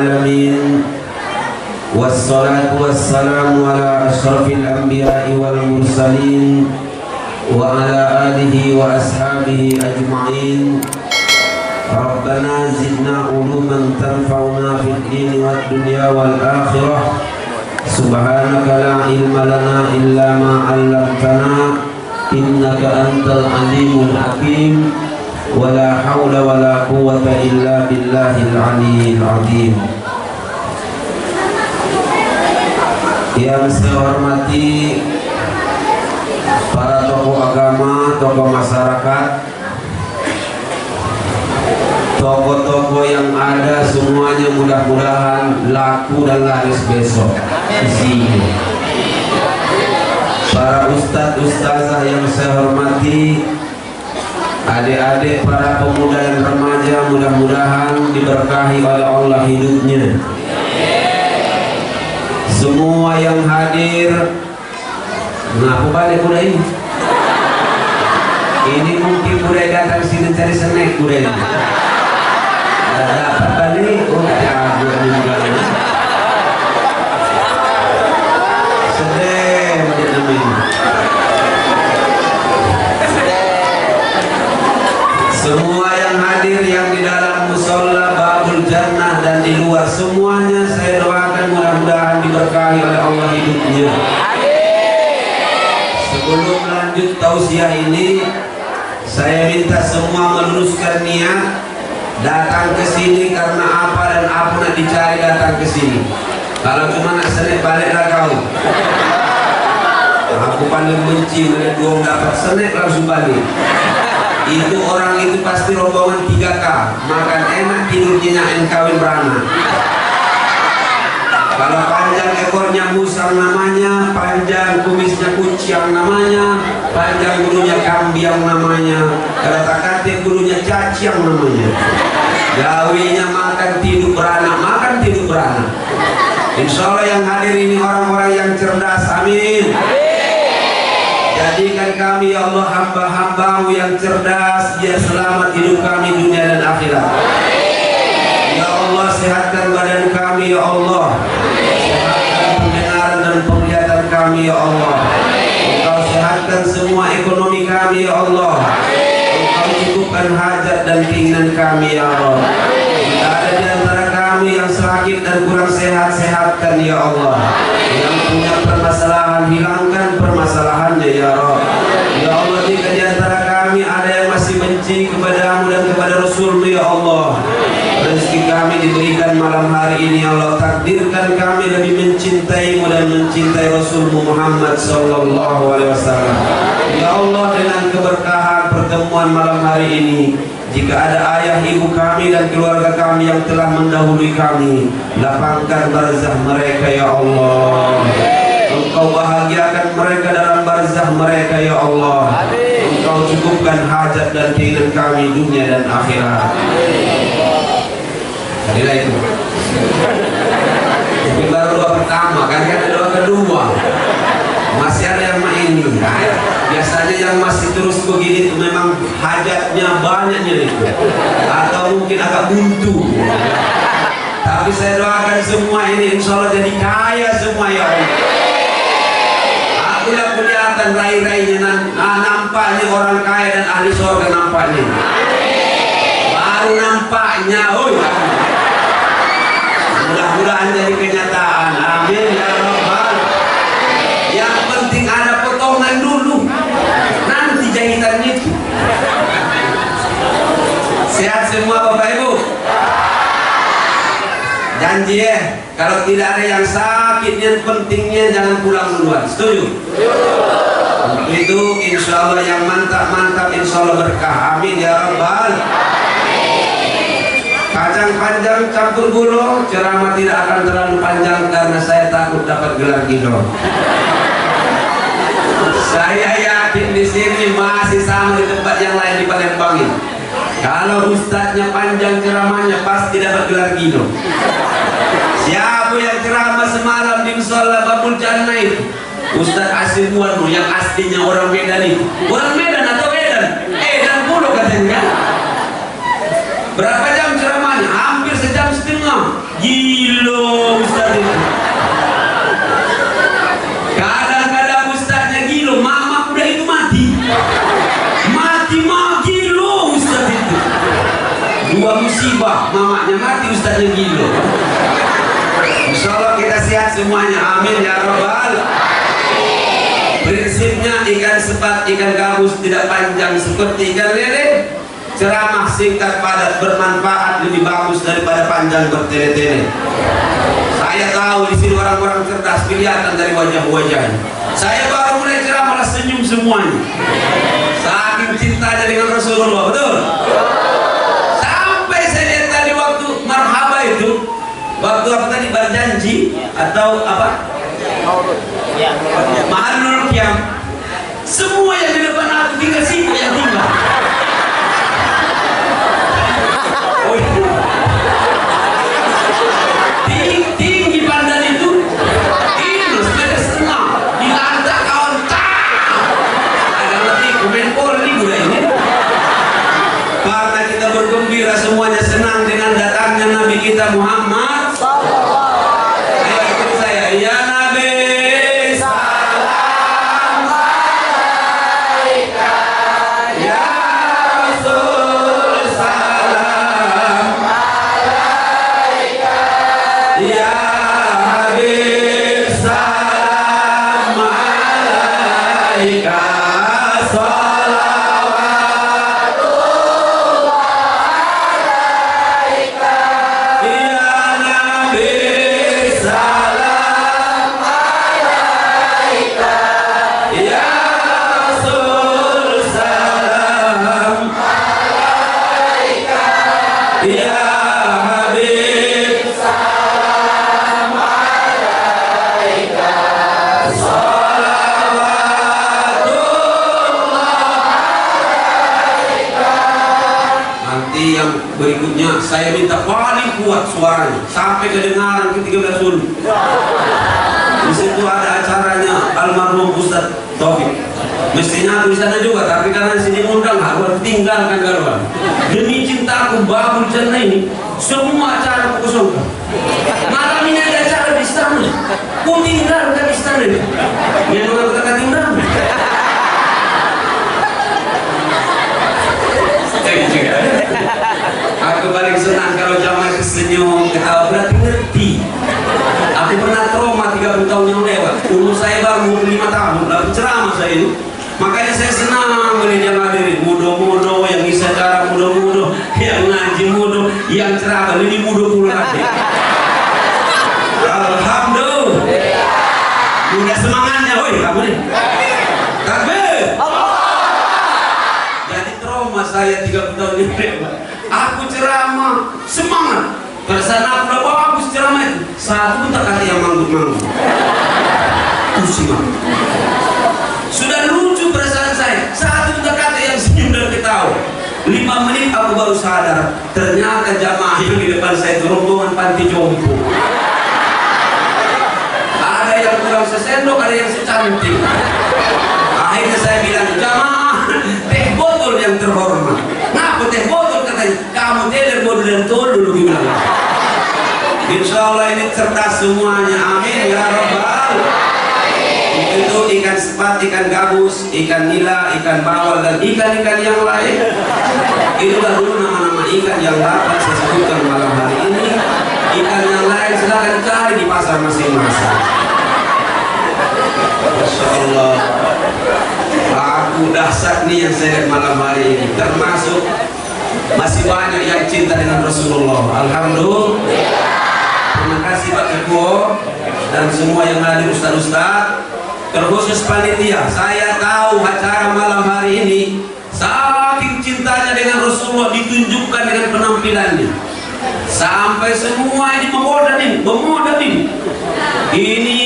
العالمين والصلاة والسلام على أشرف الأنبياء والمرسلين وعلى آله وأصحابه أجمعين. ربنا زدنا علوما تنفعنا في الدين والدنيا والآخرة. سبحانك لا علم لنا إلا ما علمتنا إنك أنت العليم الحكيم. ولا حول ولا قوة إلا بالله العلي العظيم. Yang saya hormati para tokoh agama, tokoh masyarakat, tokoh-tokoh yang ada semuanya mudah-mudahan laku dan laris besok di sini. Para ustadz ustazah yang saya hormati, adik-adik, para pemuda dan remaja, mudah-mudahan diberkahi oleh Allah hidupnya. Semua yang hadir, ngaku balik kuda ini. Ini mungkin kuda datang sini cari snack kuda ini. Dapat balik, oh jago juga. Sedih macam ini. Semua yang hadir, yang di dalam musola Babul Jannah dan di luar, semuanya saya doakan mudah-mudahan diberkahi oleh Allah hidupnya. Sebelum lanjut tausiah ini, saya minta semua meluruskan niat datang ke sini karena apa dan apa nak dicari datang ke sini. Kalau cuma nak senek baliklah kau. Aku paling benci melihat dua dapat senek langsung balik. Itu orang itu pasti rombongan 3K, makan enak, tidur nyenyak, kawin beranak. Kalau panjang ekornya musang namanya, panjang kumisnya kucing namanya, panjang bulunya kambing namanya, kata-kata bulunya cacing namanya. Gawinya makan tidur beranak. Insya Allah yang hadir ini orang-orang yang cerdas, amin. Jadikan kami ya Allah hamba-hambamu yang cerdas, biar selamat hidup kami dunia dan akhirat. Ya Allah, sehatkan badan kami ya Allah, sehatkan pendengaran dan penglihatan kami ya Allah. Engkau sehatkan semua ekonomi kami ya Allah. Engkau cukupkan hajat dan keinginan kami ya Allah. Jika ada di antara kami yang sakit dan kurang sehat, sehatkan ya Allah. Yang punya permasalahan, hilangkan permasalahannya ya Allah. Ya Allah, jika di antara kami ada yang masih benci kepadamu dan kepada Rasul-Mu ya Allah, rezeki kami diberikan malam hari ini ya Allah. Takdirkan kami lebih mencintaimu dan mencintai Rasul-Mu Muhammad sallallahu alaihi wasallam. Ya Allah, dengan keberkahan pertemuan malam hari ini, jika ada ayah ibu kami dan keluarga kami yang telah mendahului kami, lapangkan barzah mereka ya Allah. Engkau bahagiakan mereka dalam barzah mereka ya Allah. Engkau cukupkan hajat dan keinginan kami dunia dan akhirat. Jadilah itu. Ini baru doa pertama, kan ada doa kedua. Masih ada yang ini. Biasanya yang masih terus begini itu memang hajatnya banyaknya itu, atau mungkin agak buntu. Tapi saya doakan semua ini insya Allah jadi kaya semua ya Allah. Aku yang kelihatan rai-rainya, nampaknya orang kaya dan ahli surga nampaknya. Baru nampaknya, mudah-mudahan jadi kenyataan. Amin ya Rabbal. Yang penting ada potongan dulu, nanti jahitan itu. Sehat semua Bapak Ibu. Janji ya, kalau tidak ada yang sakit, yang pentingnya jangan pulang duluan. Setuju? Untuk itu insya Allah yang mantap-mantap insya Allah berkah. Amin ya Rabbal. Kacang panjang campur gulung, ceramah tidak akan terlalu panjang karena saya takut dapat gelar gidong. Saya yakin di sini masih sama di tempat yang lain di Palembang ini. Kalau ustadznya panjang ceramahnya pasti dapat gelar gidong. Siapa yang ceramah semalam di musola Babul Jannah itu? Ustadz Asim Wanu yang aslinya orang Medan itu. Orang Medan atau Medan? Medan puluh katanya. Berapa jam ceramahnya? Hampir sejam setengah. setengah. Gilo Ustaz itu. Kadang-kadang Ustaznya gilo, mama udah itu mati gilo Ustaz itu. Dua musibah, mamanya mati, Ustaznya gilo. Insyaallah kita sehat semuanya, amin ya rabbal. Prinsipnya ikan sepat, ikan gabus tidak panjang seperti ikan lele. Ceramah singkat padat bermanfaat lebih bagus daripada panjang bertele-tele. Saya tahu di sini orang-orang cerdas kelihatan dari wajah-wajahnya. Saya baru mulai ceramah senyum semuanya. Saking cintanya dengan Rasulullah, betul? Sampai saya lihat tadi waktu marhaba itu, waktu apa tadi berjanji atau apa? Ma'anul Qiyam. Semua yang di depan aku tinggal situ yang tinggal. Tinggi pandan itu, ini sepeda setengah di lantai kawan ada nanti Kemenpora ini udah ini. Karena kita bergembira semuanya senang dengan datangnya Nabi kita Muhammad. Ayo ikut saya, ya Nabi. Berikutnya saya minta paling kuat suaranya sampai kedengaran ke-13 Hulu. Di situ ada acaranya almarhum Ustaz Taufik. Mestinya aku di sana juga, tapi karena sini undang aku tinggalkan kawan. Demi cintaku babul jannah ini, semua acara aku kosongkan. Malam ini ada acara di istana, aku tinggalkan istana ini. Yang aku kata tinggal. Aku paling senang kalau jamaah senyum, ketawa, berarti ngerti. Aku pernah trauma 30 tahun yang lewat. Umur saya baru 25 tahun, lalu ceramah saya itu. Makanya saya senang melihat hadirin muda-muda yang bisa cara muda-muda, yang ngaji muda, yang ceramah ini muda pula lagi. Alhamdulillah. Muda semangatnya, woi kamu nih. Takbir. Jadi trauma saya 30 tahun yang lewat. Aku ceramah semangat. Perasaan aku udah bagus ceramah itu. Satu pun tak kata yang manggut-manggut. Pusing aku. Sudah lucu perasaan saya. Satu pun tak kata yang senyum dan ketawa. 5 menit aku baru sadar. Ternyata jamaah yang di depan saya itu rombongan panti jompo. Ada yang kurang sesendok, ada yang secantik. Akhirnya saya bilang, jamaah, teh botol yang terhormat. Ngapa teh botol katanya? Kamu teler bodoh dan tol dulu bilang. Insya Allah ini cerdas semuanya, amin ya rabbal. Itu ikan sepat, ikan gabus, ikan nila, ikan bawal dan ikan-ikan yang lain. Itulah dulu nama-nama ikan yang dapat saya sebutkan malam hari ini. Ikan yang lain silakan cari di pasar masing-masing. Masya Allah. Aku dahsyat nih yang saya lihat malam hari ini. Termasuk masih banyak yang cinta dengan Rasulullah. Alhamdulillah. Terima kasih Pak Ketua dan semua yang hadir, ustaz-ustaz, terkhusus panitia. Saya tahu acara malam hari ini saking cintanya dengan Rasulullah ditunjukkan dengan penampilannya. Sampai semua ini memodal ini. Ini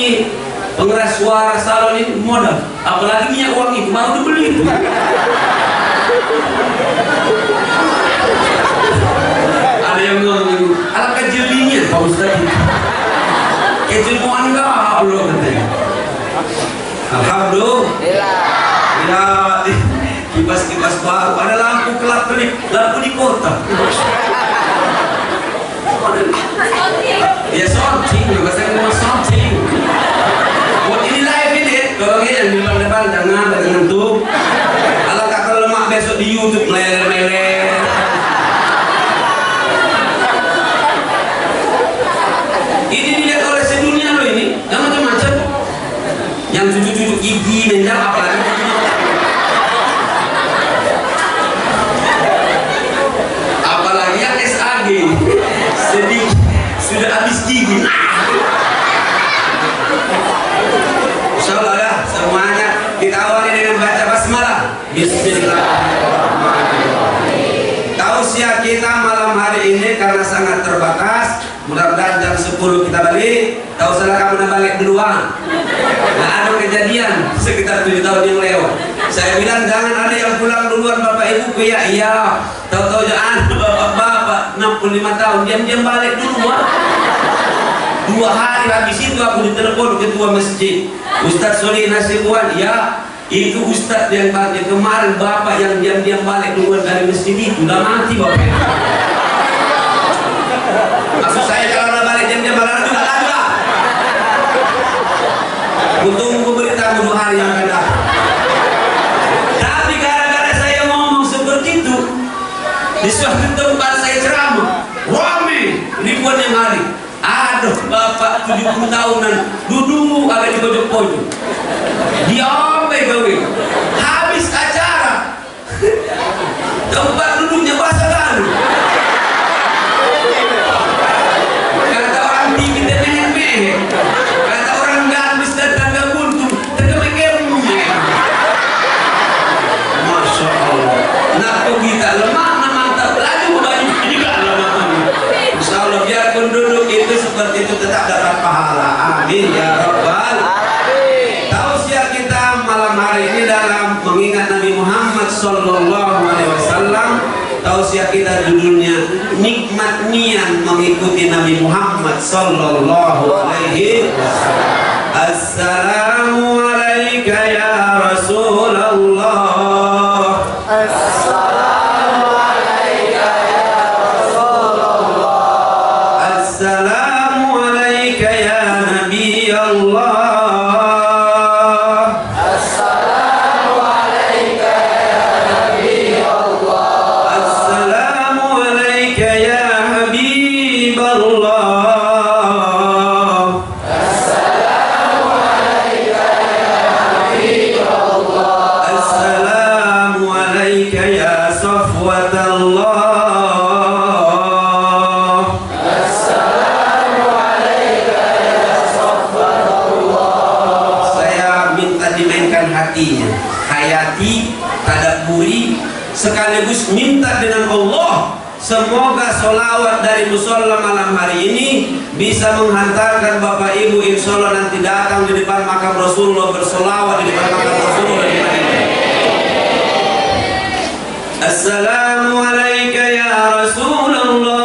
pengeras suara salon ini modal. Apalagi minyak uang itu baru dibeli itu. Ada yang ngomong, ala kejelinya Pak Ustaz itu. Kejemuan enggak Allah katanya. Alhamdulillah. Ya, kipas-kipas baru. Ada lampu kelap-kelip, lampu di kota. Ya something, bahasa ngomong something. Buat ini live ini, kalau ini yang di depan jangan ngantuk. Alangkah kalau lemak besok di YouTube meler-meler. Ini dilihat oleh sedunia loh ini, yang macam-macam. Yang cucu-cucu gigi menjam apalagi. Apalagi yang SAG sedih sudah habis gigi. Insyaallah ya semuanya kita awali dengan baca basmalah. Bismillahirrahmanirrahim. Tausiah kita malam hari ini karena sangat terbatas. Mudah-mudahan jam 10 kita balik. Tahu salah kamu balik duluan. Nah, ada kejadian sekitar 7 tahun yang lewat. Saya bilang jangan ada yang pulang duluan Bapak Ibu. Ya iya. Tahu-tahu jangan bapak-bapak 65 tahun diam-diam balik duluan. 2 hari habis itu aku ditelepon ketua masjid. Ustadz Solihin Hasibuan, ya itu Ustadz yang kemarin bapak yang diam-diam balik duluan dari masjid itu udah mati bapak. Maksud saya kalau balik jam-jam malam juga ada. Tunggu berita 2 hari yang akan datang. Tapi gara-gara saya ngomong seperti itu, di suatu tempat saya ceramah, ramai ribuan yang hari. Aduh, bapak 70 tahunan duduk agak di pojok-pojok. Diam gawe. Habis acara, tempat duduknya basah kan. Kata orang tinggi dan mehe-mehe. Kata orang gamis dan tangga buntu, tangga megemnya. Masya Allah. Napa kita lemah, mantap lagi banyak juga lemah. Insya Allah biarpun duduk itu seperti itu tetap dapat pahala. Amin ya Rabbal alamin. Tausiah kita malam hari ini dalam mengingat Nabi Muhammad sallallahu alaihi wasallam. Tausiah kita judulnya nikmat niat mengikuti Nabi Muhammad sallallahu alaihi wasallam. Assalamu alayka ya Rasulullah. Assalamu alayka ya Rasulullah. Assalamu alayka ya Nabi Allah. Hayati, tadabburi, sekaligus minta dengan Allah semoga solawat dari musola malam hari ini bisa menghantarkan Bapak Ibu insya Allah nanti datang di depan makam Rasulullah bersolawat di depan makam Rasulullah di Madinah. Assalamu alayka ya Rasulullah.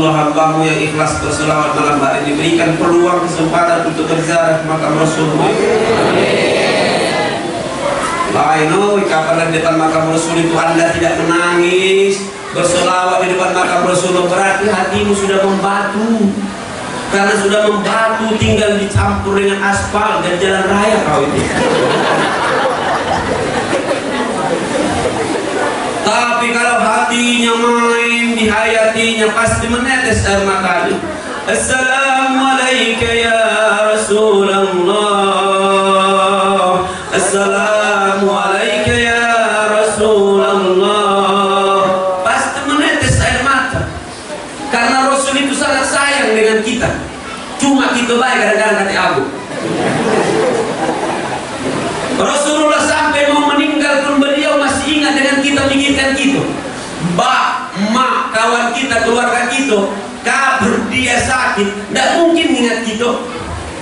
Hambamu yang ikhlas berselawat malam hari diberikan peluang kesempatan untuk berziarah makam Rasulullah. I know kapan di depan makam Rasul itu Anda tidak menangis berselawat di depan makam Rasulullah berarti hatimu sudah membatu. Karena sudah membatu tinggal dicampur dengan aspal dan jalan raya kau itu. Tapi kalau hatinya main, dihayatinya pasti menetes air matanya. Assalamualaikum ya Rasulullah. Assalamualaikum ya Rasulullah. Pasti menetes air mata. Karena Rasul itu sangat sayang dengan kita. Cuma kita gitu baik kadang-kadang kata aku. Rasulullah sampai mau meninggal pun beliau masih ingat dengan kita, mikirkan kita. Bak, mak, kawan kita, keluarga kita, kabar dia sakit, tidak mungkin ingat kita.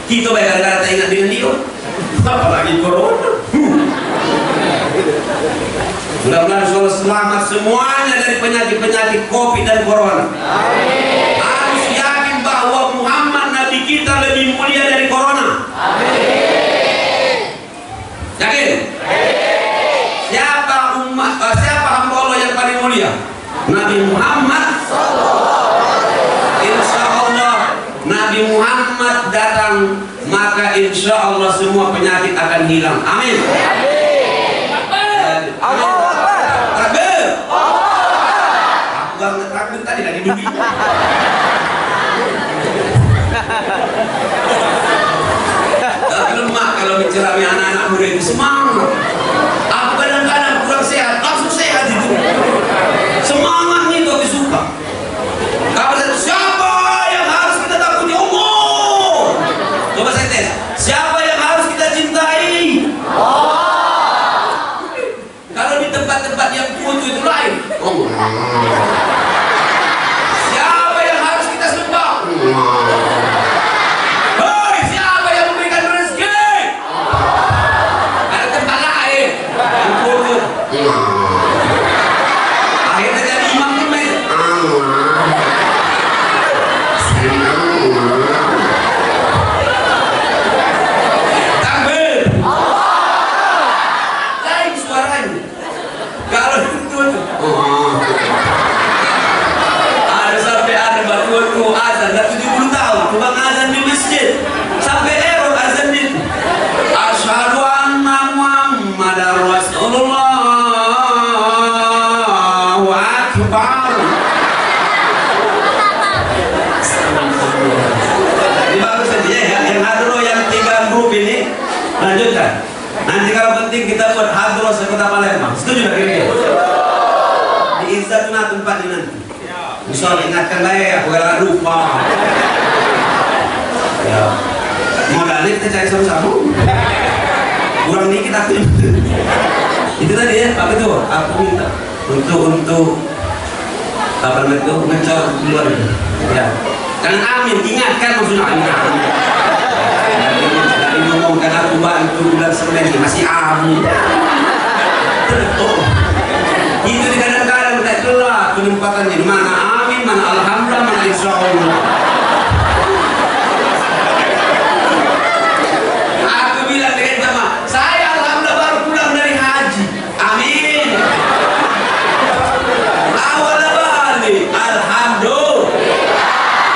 Kita baik kadang-kadang tak ingat dengan dia. Apalagi corona. Mudah-mudahan Allah selamat semuanya dari penyakit-penyakit COVID dan corona. Amin. Harus yakin bahwa Muhammad Nabi kita lebih mulia dari corona. Amin. Yakin? Siapa hamba Allah yang paling mulia? Nabi Muhammad. Insya Allah Nabi Muhammad datang, maka insya Allah semua penyakit akan hilang. Amin. Allahu Akbar. Takbir. Aku nggak takbir tadi lagi duduk. Lemah kalau mencerami anak-anak muda itu semangat. Aku kadang-kadang kurang sehat, langsung sehat itu. Semangatnya itu aku suka. Kalau siapa yang harus kita takuti? Allah. Coba saya tes. Siapa yang harus kita cintai? Kalau di tempat-tempat yang kuat itu lain. Siapa yang harus kita sembah? Hei, siapa yang memberikan rezeki? Ada tempat lain. Akhirnya jadi imam pun main. Takbir. Lain suaranya. Kalau itu ada sampai ada batu azan dah 70 tahun tukang azan di masjid sampai error azan itu. Asyhadu anna Muhammadar Rasulullah wa akbar. Ini bagus saja ya, yang hadroh yang 3 grup ini lanjutkan. Nanti kalau penting kita buat hadroh sekota Palembang. Setuju tak kira-kira? Di Izzatuna tempatnya nanti. Misal ingatkan saya, aku gak lupa. Ya, modalnya kita cari sama-sama. Kurang dikit aku. Itu tadi ya, Pak Ketua. Aku minta untuk apa namanya itu ngecor keluar itu. Ya, jangan amin, ingatkan maksudnya amin. Dari ngomongkan aku bantu bulan Senin masih amin. Oh, itu di kadang-kadang tak jelas penempatannya di mana amin, mana alhamdulillah, mana insya Allah. Aku bilang dengan jamaah, saya alhamdulillah baru pulang dari haji. Amin. Awalnya balik, alhamdulillah.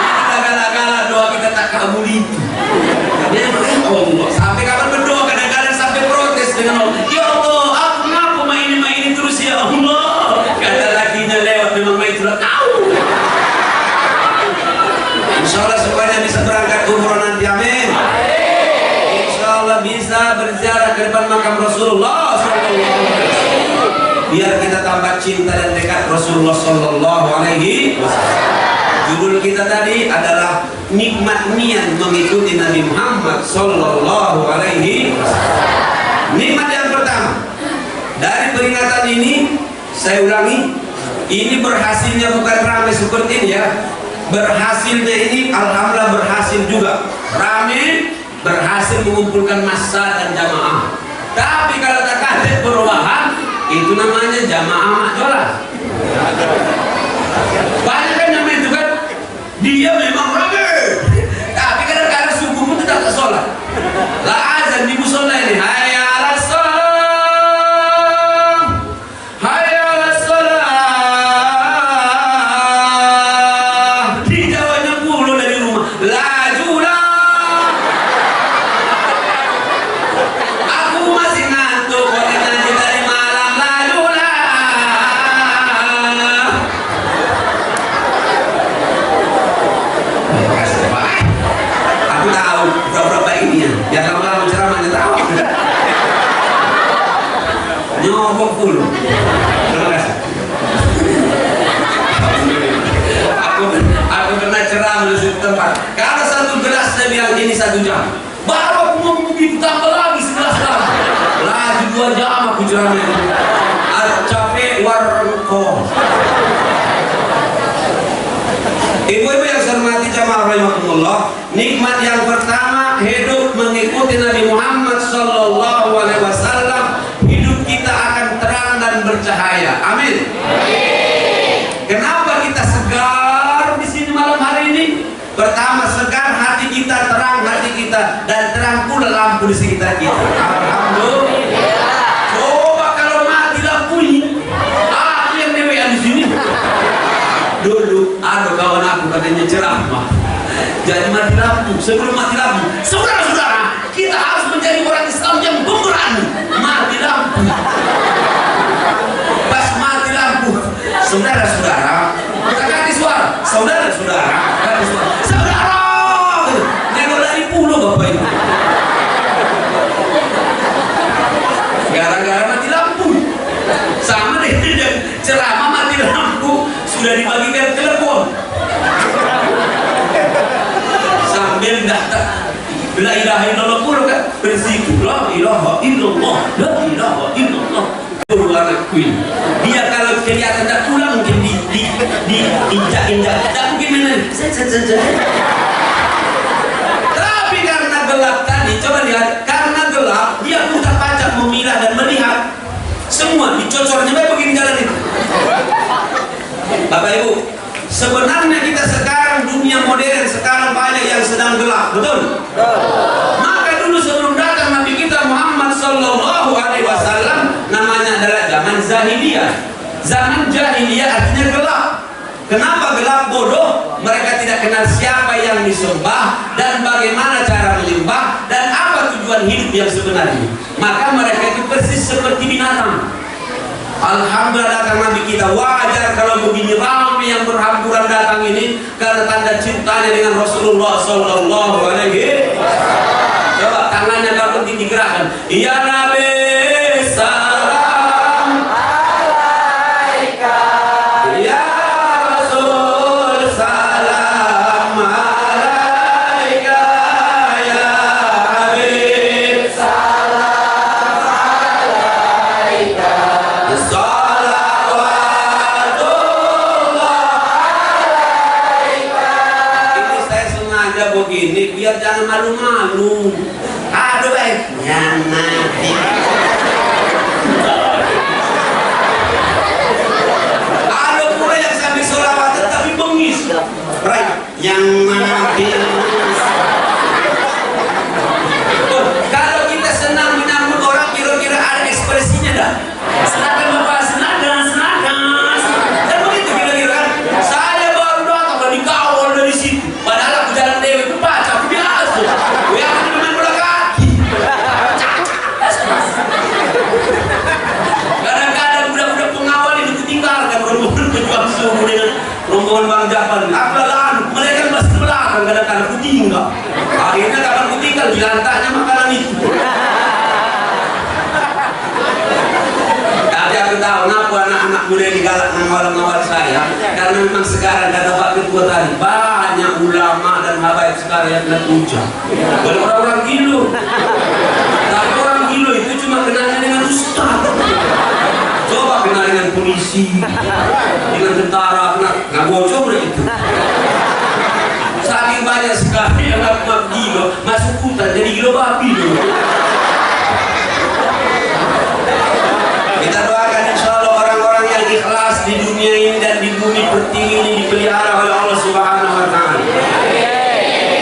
Ini gala-gala doa kita tak kabul itu. Ya Allah, sampai kapan berdoa kadang-kadang sampai protes dengan Allah. Ya Allah, aku kenapa main terus ya Allah? Kata lakinya lewat memang main sudah tahu. Insya Allah semuanya bisa berangkat umroh nanti, amin. Insya Allah bisa berziarah ke depan makam Rasulullah SAW. Biar kita tambah cinta dan dekat Rasulullah SAW. Judul kita tadi adalah nikmat niat mengikuti Nabi Muhammad Sallallahu Alaihi Wasallam. Nikmat yang pertama dari peringatan ini, saya ulangi, ini berhasilnya bukan ramai seperti ini ya. Berhasilnya ini alhamdulillah berhasil juga. Ramai berhasil mengumpulkan massa dan jamaah. Tapi kalau tak ada perubahan, itu namanya jamaah makjolah. Banyak kan namanya itu kan. Dia memang ramai, tapi kadang-kadang subuh pun tidak sholat. Lah azan di musola ini, hayya 'alas shalah, hayya 'alas shalah. Di jawabnya pulau dari rumah, lajulah. Aku masih ngantuk, boleh nyanyi dari malam, lajulah. Aku tahu berapa ini ya. Biar lama-lama ceramahnya tahu. Nyobok dulu. Terima kasih. Aku pernah ceramah di tempat. Kalau satu gelas saya bilang ini jam. Baru aku mau begitu tambah lagi 11 jam. Lagi 2 jam aku ceramah. Capek warko. Ibu-ibu yang saya hormati jamaah rahimakumullah, nikmat yang pertama hidup mengikuti Nabi Muhammad sallallahu alaihi wasallam, hidup kita akan terang dan bercahaya. Amin. Kenapa kita segar di sini malam hari ini? Pertama, segar hati kita, terang hati kita, dan terang pula lampu di sekitar kita. Alhamdulillah. Coba kalau mati lampu ini, aku yang dewean di sini. Dulu ada kawan aku katanya ceramah, jadi mati lampu. Sebelum mati lampu, saudara-saudara, kita harus menjadi orang Islam yang pemberani. Mati lampu. Pas mati lampu, saudara-saudara, kita ganti suara. Saudara-saudara, ganti suara. Saudara, nengok dari pulau bapak ibu. Gara-gara mati lampu. Sama deh, ceramah mati lampu sudah dibagikan telepon sambil daftar la ilaha illallah pula kan berzikir la ilaha illallah la ilaha illallah. Anakku ini dia kalau kelihatan tak pulang mungkin diinjak-injak, tak mungkin mana tapi karena gelap tadi, coba lihat, karena gelap dia putar panjang memilah dan melihat semua dicocornya baik begini jalan itu. Bapak Ibu, sebenarnya kita sekarang dunia modern sekarang banyak yang sedang gelap, betul? Maka dulu sebelum datang Nabi kita Muhammad sallallahu alaihi wasallam, namanya adalah zaman jahiliyah. Zaman jahiliyah artinya gelap. Kenapa gelap? Bodoh. Mereka tidak kenal siapa yang disembah dan bagaimana cara menyembah dan apa tujuan hidup yang sebenarnya. Maka mereka itu persis seperti binatang. Alhamdulillah datang Nabi kita. Wajar kalau begini ramai yang berhamburan datang ini karena tanda cintanya dengan Rasulullah sallallahu alaihi wasallam. Coba tangannya kalau digerakkan. Ya Nabi salam alaika, ya Rasul salam alaika, ya Habib salam alaika. Ini saya sengaja begini biar jangan malu-malu. Aduh yang Nabi. Ada pula yang sambil sholawat tapi bengis. Right. Yang Nabi. Kalau kita senang menyambut orang, kira-kira ada ekspresinya dah. Silakan Bapak, silakan. Dan begitu kira-kira kan. Saya baru datang dan dikawal dari situ. Padahal aku jalan dewe ke baca, aku biasa. Ya aku main bola kaki. Kadang-kadang budak-budak pengawal itu kutinggalkan rombongan pejuang suku dengan rombongan Bang Jafar. Aku lalu, mereka masih belakang kadang-kadang kutinggal. Akhirnya kapan kutinggal di lantahnya makanan itu. Aku tahu kenapa anak-anak muda yang digalak ngawal-ngawal saya, karena memang sekarang kata Pak Ketua tadi banyak ulama dan habaib sekarang yang kena puja. Kalau orang-orang gilo, tapi orang gilo itu cuma kenalnya dengan ustaz. Coba kenal dengan polisi, dengan tentara, nggak bocor itu. Saking banyak sekali yang ngaku gilo, masuk hutan jadi gilo babi dulu. Kita doakan insya Allah orang-orang yang ikhlas di dunia ini dan di bumi pertiwi ini dipelihara oleh Allah Subhanahu wa Ta'ala.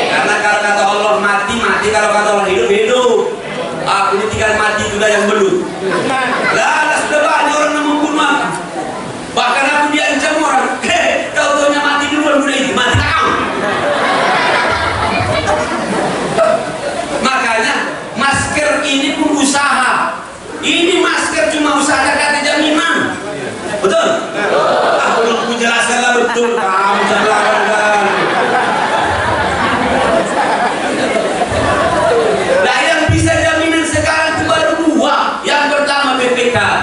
Karena kalau kata Allah mati, kalau kata Allah hidup. Aku ini tinggal mati sudah yang belut. Lah sudah banyak orang yang membunuh aku. Bahkan aku diancam orang. Kau taunya mati duluan udah itu mati kau. Makanya masker ini pun usaha. Ini masker cuma usaha kata jaminan. Betul? Aku belum jelaskanlah betul. Kamu jelaskan. Nah yang bisa jaminan sekarang itu baru dua. Yang pertama BPK.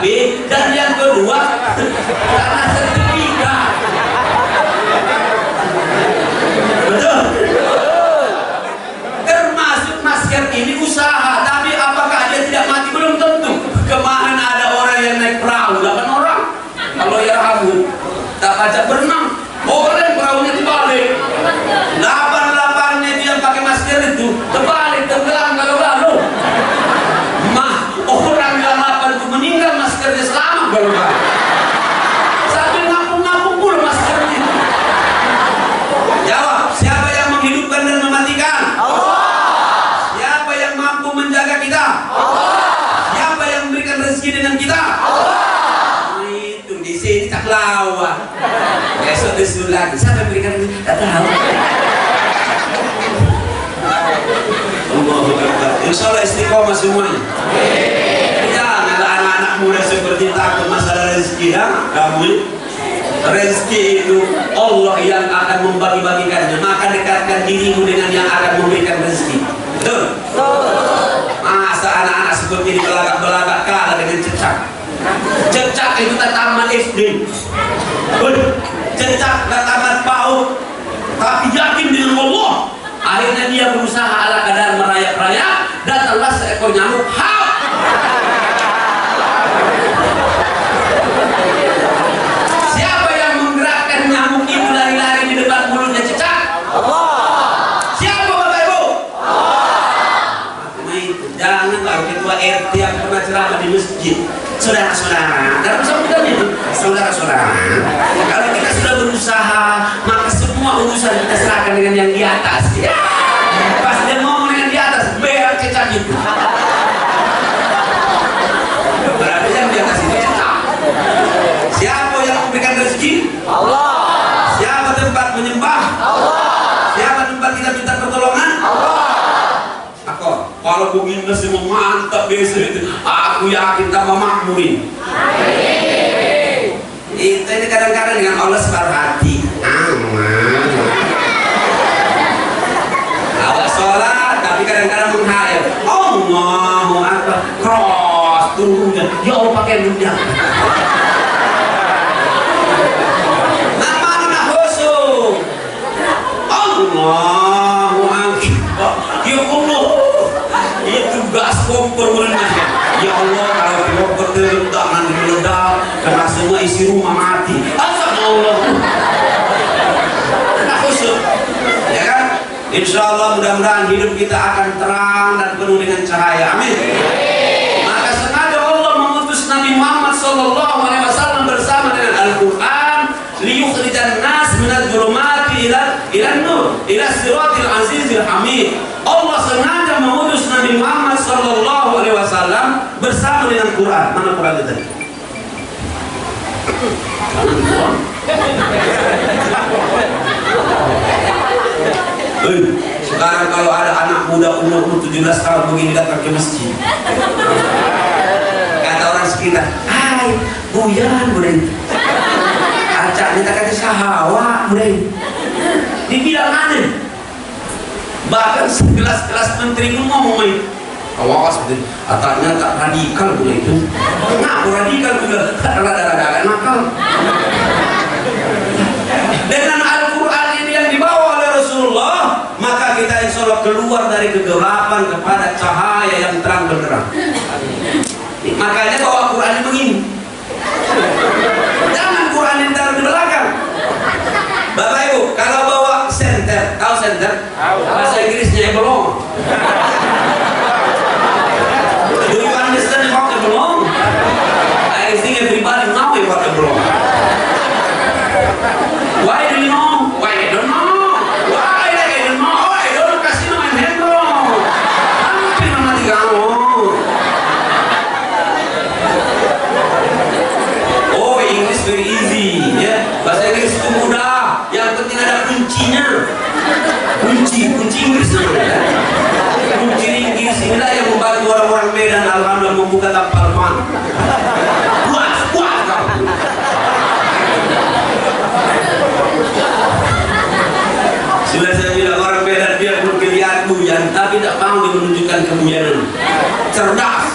ajak berenang, boleh perahunya terbalik. 8-8-nya dia pakai masker itu terbalik, tenggelam galau-galau. Orang yang 8 itu meninggal maskernya selamat galau-galau. Sambil ngapung-ngapung pula maskernya. Jawab, siapa yang menghidupkan dan mematikan? Allah. Siapa yang mampu menjaga kita? Allah. Siapa yang memberikan rezeki dengan kita? Allah. Nah, itu di sini tak lawan. Besok disuruh lagi, siapa yang memberikan rezeki? Tak tahu. Insya Allah istiqomah semuanya. Janganlah anak-anak muda seperti takut masalah rezeki ya. Kamu rezeki itu Allah yang akan membagi-bagikannya. Maka dekatkan dirimu dengan yang akan memberikan rezeki. Betul? Masa anak-anak seperti ini belagak-belagak kalah dengan cecak. Cecak itu tak tamat SD, cecak tak tamat PAUD, tapi yakin dengan Allah. Akhirnya dia berusaha ala kadar merayap-rayap, datanglah seekor nyamuk. Siapa yang menggerakkan nyamuk itu lari-lari di depan mulutnya cecak? Allah. Siapa Bapak Ibu? Allah. Nah itu, jangan baru ketua RT yang pernah ceramah di masjid. Saudara-saudara, dalam sambutan itu, saudara-saudara, kalau kita sudah berusaha, maka semua urusan kita serahkan dengan yang di atas. Ya. Pas dia ngomong dengan di atas, berak cecak itu. Berarti yang di atas itu cecak. Siapa yang memberikan rezeki? Allah. Siapa tempat menyembah? Allah. Siapa tempat kita minta pertolongan? Allah. Kalau begini semua mantap besok itu, aku yakin tambah makmurin. Itu ini kadang-kadang dengan Allah separuh hati. Awak sholat, tapi kadang-kadang menghayal. Allahu Akbar, cross turunnya. Ya Allah pakai dunia. Namanya khusyuk. Allahu Akbar. Ya Allah. Itu gas kompor mulanya. Ya Allah, kalau kompor terletak nanti meledak karena semua isi rumah mati. Astagfirullah. Nah khusyuk, ya kan? Insya Allah mudah-mudahan hidup kita akan terang dan penuh dengan cahaya. Amin. Maka sengaja Allah mengutus Nabi Muhammad SAW bersama dengan Al-Quran liyukhrijan nas minadz dzulumati ila nur ila siratil azizil hamid. Allah sengaja mengutus Nabi Muhammad SAW bersama dengan Quran. Mana Quran itu tadi? Sekarang kalau ada anak muda umur 17 tahun begini datang ke masjid, kata orang sekitar, hai buyan budan, acak kita kata sahawa budan, dibilang aneh. Bahkan sekelas-kelas menteri pun ngomong main awas betul, atanya tak radikal pula itu. Kenapa radikal juga? Rada-rada nakal. Dengan Al-Quran ini yang dibawa oleh Rasulullah, maka kita insya Allah keluar dari kegelapan kepada cahaya yang terang benderang. Makanya bawa Quran ini begini. Jangan Quran ini taruh di belakang. Bapak Ibu, kalau bawa senter, tahu senter? Bahasa Inggrisnya belum. Do you understand what the belong? I think everybody know what the belong. Why do you know? Why I don't know? Why I don't know? Oh, I don't know kasih nama handle. Hampir mati kamu. Oh, English very easy, ya. Bahasa Inggris itu mudah. Yang penting ada kuncinya. Kunci Inggris namanya. Kunci Inggris inilah yang membantu orang-orang Medan alhamdulillah membuka tampal man. Puas kamu. Sudah saya bilang orang Medan dia pun kelihatan bujan, tapi tak mau menunjukkan kebujanan. Cerdas.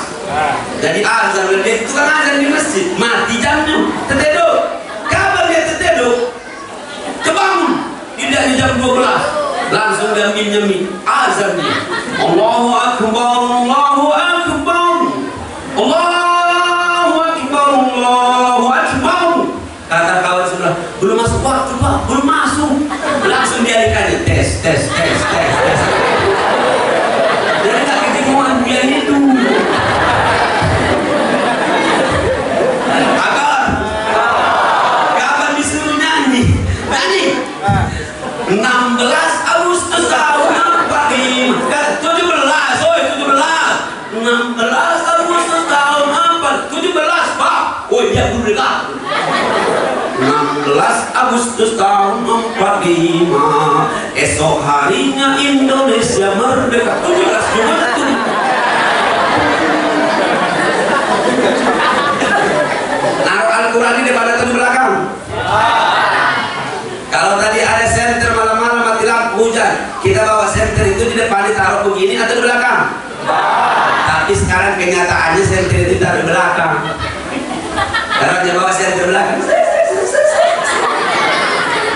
Jadi azan dia itu kan azan di masjid, mati jamnya, tertidur. Kapan dia tertidur? Kebangun. Tidak di jam 12. Langsung dia nyemi azannya. Allahu Akbar, Allahu Akbar, Allahu Akbar, Allahu Akbar. Kata kawan sebelah, belum masuk tes. Jadi tak ketemuan dia itu. Agar kapan disuruh nyanyi? 16 Agustus tahun 45. 17, oi 17. 16 Agustus tahun 17, Pak. Oh dia guru dekat. 16 Agustus tahun 45. Esok harinya Indonesia merdeka. 17 juga betul. Naruh Al-Quran di depan atau di belakang? Kalau tadi ada senter malam-malam mati lampu hujan, kita bawa senter itu di depan ditaruh begini atau di belakang? Tapi sekarang kenyataannya senter itu taruh di belakang. Karena dia bawa senter belakang.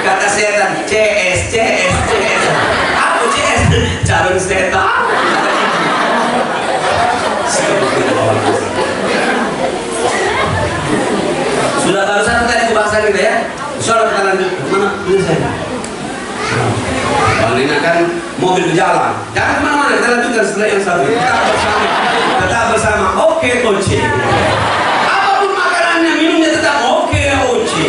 Kata setan, CS. Apa CS? Calon setan. Sudah tahu satu tadi bahasa kita ya. Soalnya kita lanjut mana? Ini saya. Kalau ini kan mobil berjalan. Jangan kemana-mana, kita lanjutkan setelah yang satu. Tetap bersama. Oke, Oce. Apapun makanannya, minumnya tetap oke, Oce.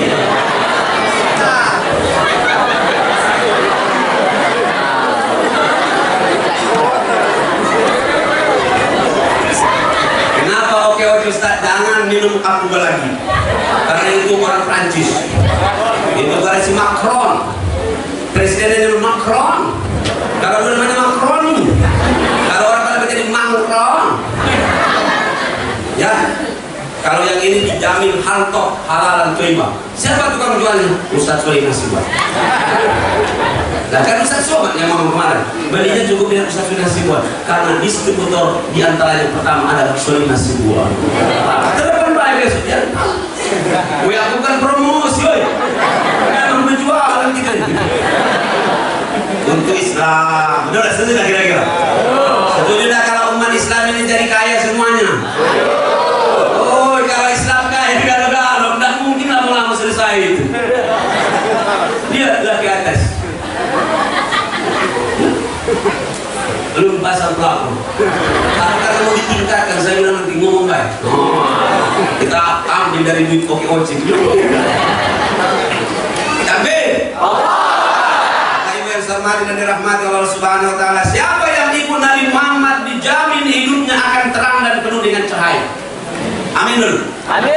Kenapa oke Ustaz? Jangan minum Apuga lagi. Karena itu orang Prancis. Itu karena si Macron. Presidennya Macron. Kalau namanya Macron, kalau orang pada menjadi Macron. Ya. Kalau yang ini dijamin halal, halalan toiba. Siapa tukang jualnya? Ustaz Soleh Nasibuan. Nah kan Ustaz Sobat yang ngomong kemarin, belinya cukup dengan Ustaz Soleh Nasibuan karena distributor diantaranya pertama ada Soleh Nasibuan. Telepon baik besok ya. Gue bukan promosi, oi. Memang berjualan kita. Untuk Islam, betul setuju dah kira-kira? Setuju dah kalau umat Islam ini jadi kaya semuanya? Oh, kalau Islam kaya galau-galau, tidak mungkin lama-lama selesai itu. Lihatlah ke atas. Belum pasang pelapor. Karena mau ditingkatkan, saya bilang nanti ngomong baik. Kita ambil dari duit kopi ojek. Amin. Dan dirahmati Allah Subhanahu wa taala. Siapa yang ikut Nabi Muhammad dijamin hidupnya akan terang dan penuh dengan cahaya. Amin dulu. Amin.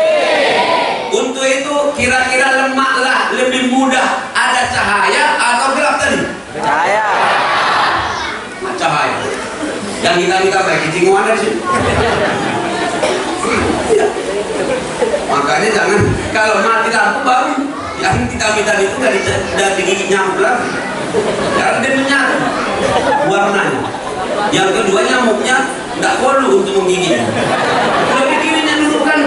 Untuk itu kira-kira lemaklah lebih mudah ada cahaya atau gelap tadi? Cahaya. Cahaya. Yang kita baik cinguan dari sini. Makanya jangan kalau mati lampu baru yang kita minta itu dari gigi nyamuk lagi. Karena dia menyatu warnanya. Yang kedua nyamuknya tidak perlu untuk menggigit. Udah bikinnya dulu kan.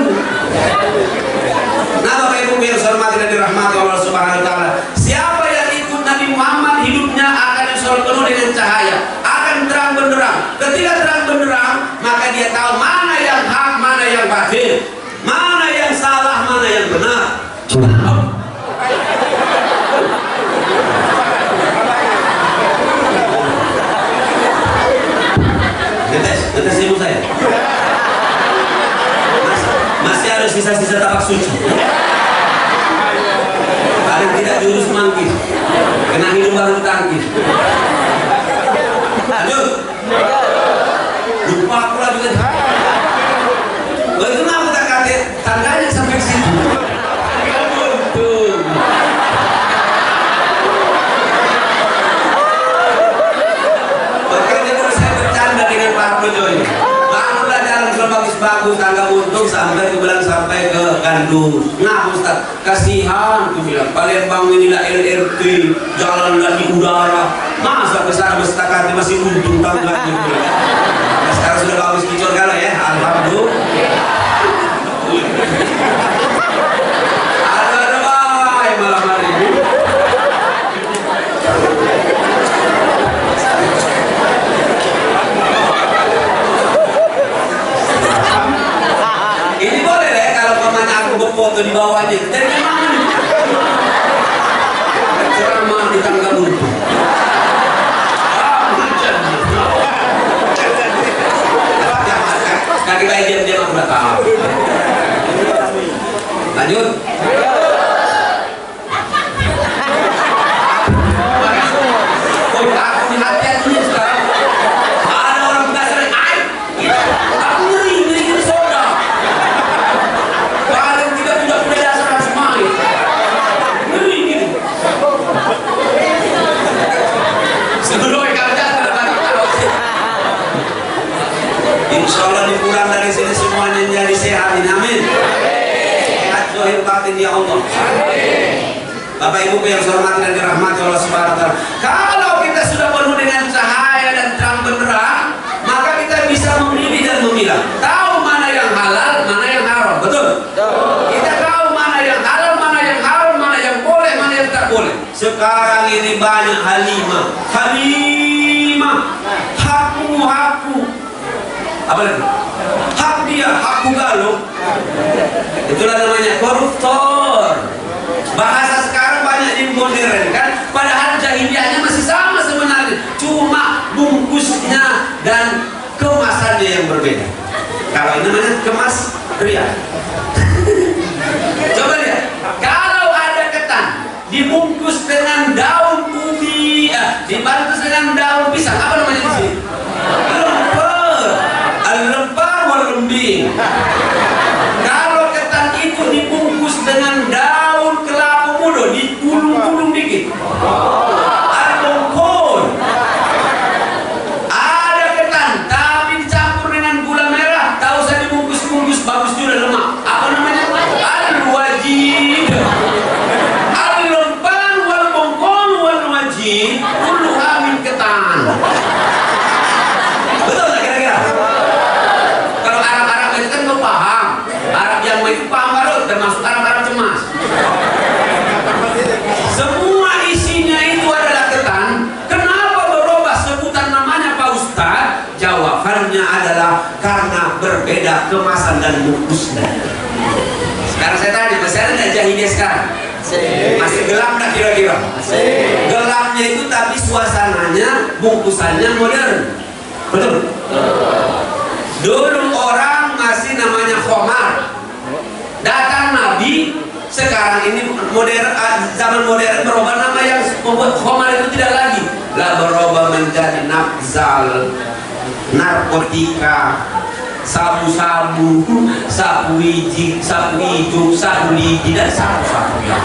Nah Bapak Ibu yang saya hormati dan dirahmati Allah Subhanahu wa taala. Siapa yang ikut Nabi Muhammad hidupnya akan selalu penuh dengan cahaya, akan terang benderang. Ketika terang benderang, maka dia tahu mana yang hak, mana yang batil, mana yang salah, mana yang benar. Tetes ibu saya. Masih ada sisa-sisa tapak suci. Paling tidak jurus manggis. Kena minum baru ditangkis. Lanjut. Lupa pula juga. Itu kenapa tak kate tandanya sampai situ. Bagus tangga untung sampai ke Gandus. Nah Ustaz, kasihan aku bilang Palembang inilah LRT, jalan di udara. Masa besar bestakati masih untung tangganya. Nah, sekarang sudah bagus kicor galau ya. Alhamdulillah. Ada baik malam hari ini. Ini boleh deh kalau pemanya aku berfoto di bawahnya. Dari mana nih? Ceramah di tangga buntu. udah tahu. Lanjut. Aku hati-hati sekarang. Ada orang dasar aku ngeri soda. Kalian tidak punya dasar harus main. Ngeri gitu. Sebelum kerja insya Allah dipulang dari sini semuanya jadi sehat. Amin. Sehat zahir batin ya Allah. Bapak Ibu yang saya hormati dan dirahmati Allah Subhanahu wa taala. Kalau kita sudah penuh dengan cahaya dan terang benderang, maka kita bisa memilih dan memilah. Tahu mana yang halal, mana yang haram. Betul? Kita tahu mana yang halal, mana yang haram, mana yang boleh, mana yang tak boleh. Sekarang ini banyak halimah, hakku, apa lagi? Hak dia, hakku galuh. Itulah namanya koruptor. Bahasa sekarang banyak dimodernkan, padahal jahiliyahnya masih sama sebenarnya, cuma bungkusnya dan kemasannya yang berbeda. Kalau ini namanya kemas pria. Coba lihat, kalau ada ketan dibungkus dengan daun ubi, dibungkus dengan daun pisang, apa namanya di sini? Lempar wal lembing. Kalau ketan itu dibungkus dengan daun kelapa muda, digulung-gulung dikit. Ada bongkol. Ada ketan tapi dicampur dengan gula merah, tahu saya dibungkus-bungkus bagus juga lemak. Apa namanya? Al-wajid. Al-lempar wal bongkol wal wajid kulluha min ketan. Betul tak kira-kira? Kalau Arab-Arab itu kan lo paham. Arab yang itu paham baru, termasuk Arab-Arab cemas. Semua isinya itu adalah ketan. Kenapa berubah sebutan namanya Pak Ustaz? Jawabannya adalah karena berbeda kemasan dan bungkusnya. Sekarang saya tanya, masih ada nggak jahiliyah sekarang? Masih gelap nggak kira-kira? Gelapnya itu tapi suasananya, bungkusannya modern. Betul? Dulu orang masih namanya khomar. Datang Nabi, sekarang ini modern, zaman modern berubah nama yang membuat khomar itu tidak lagi. Lah berubah menjadi nafzal, narkotika, sabu-sabu, sapu hijau, sapu lidi, dan sapu-sapu yang.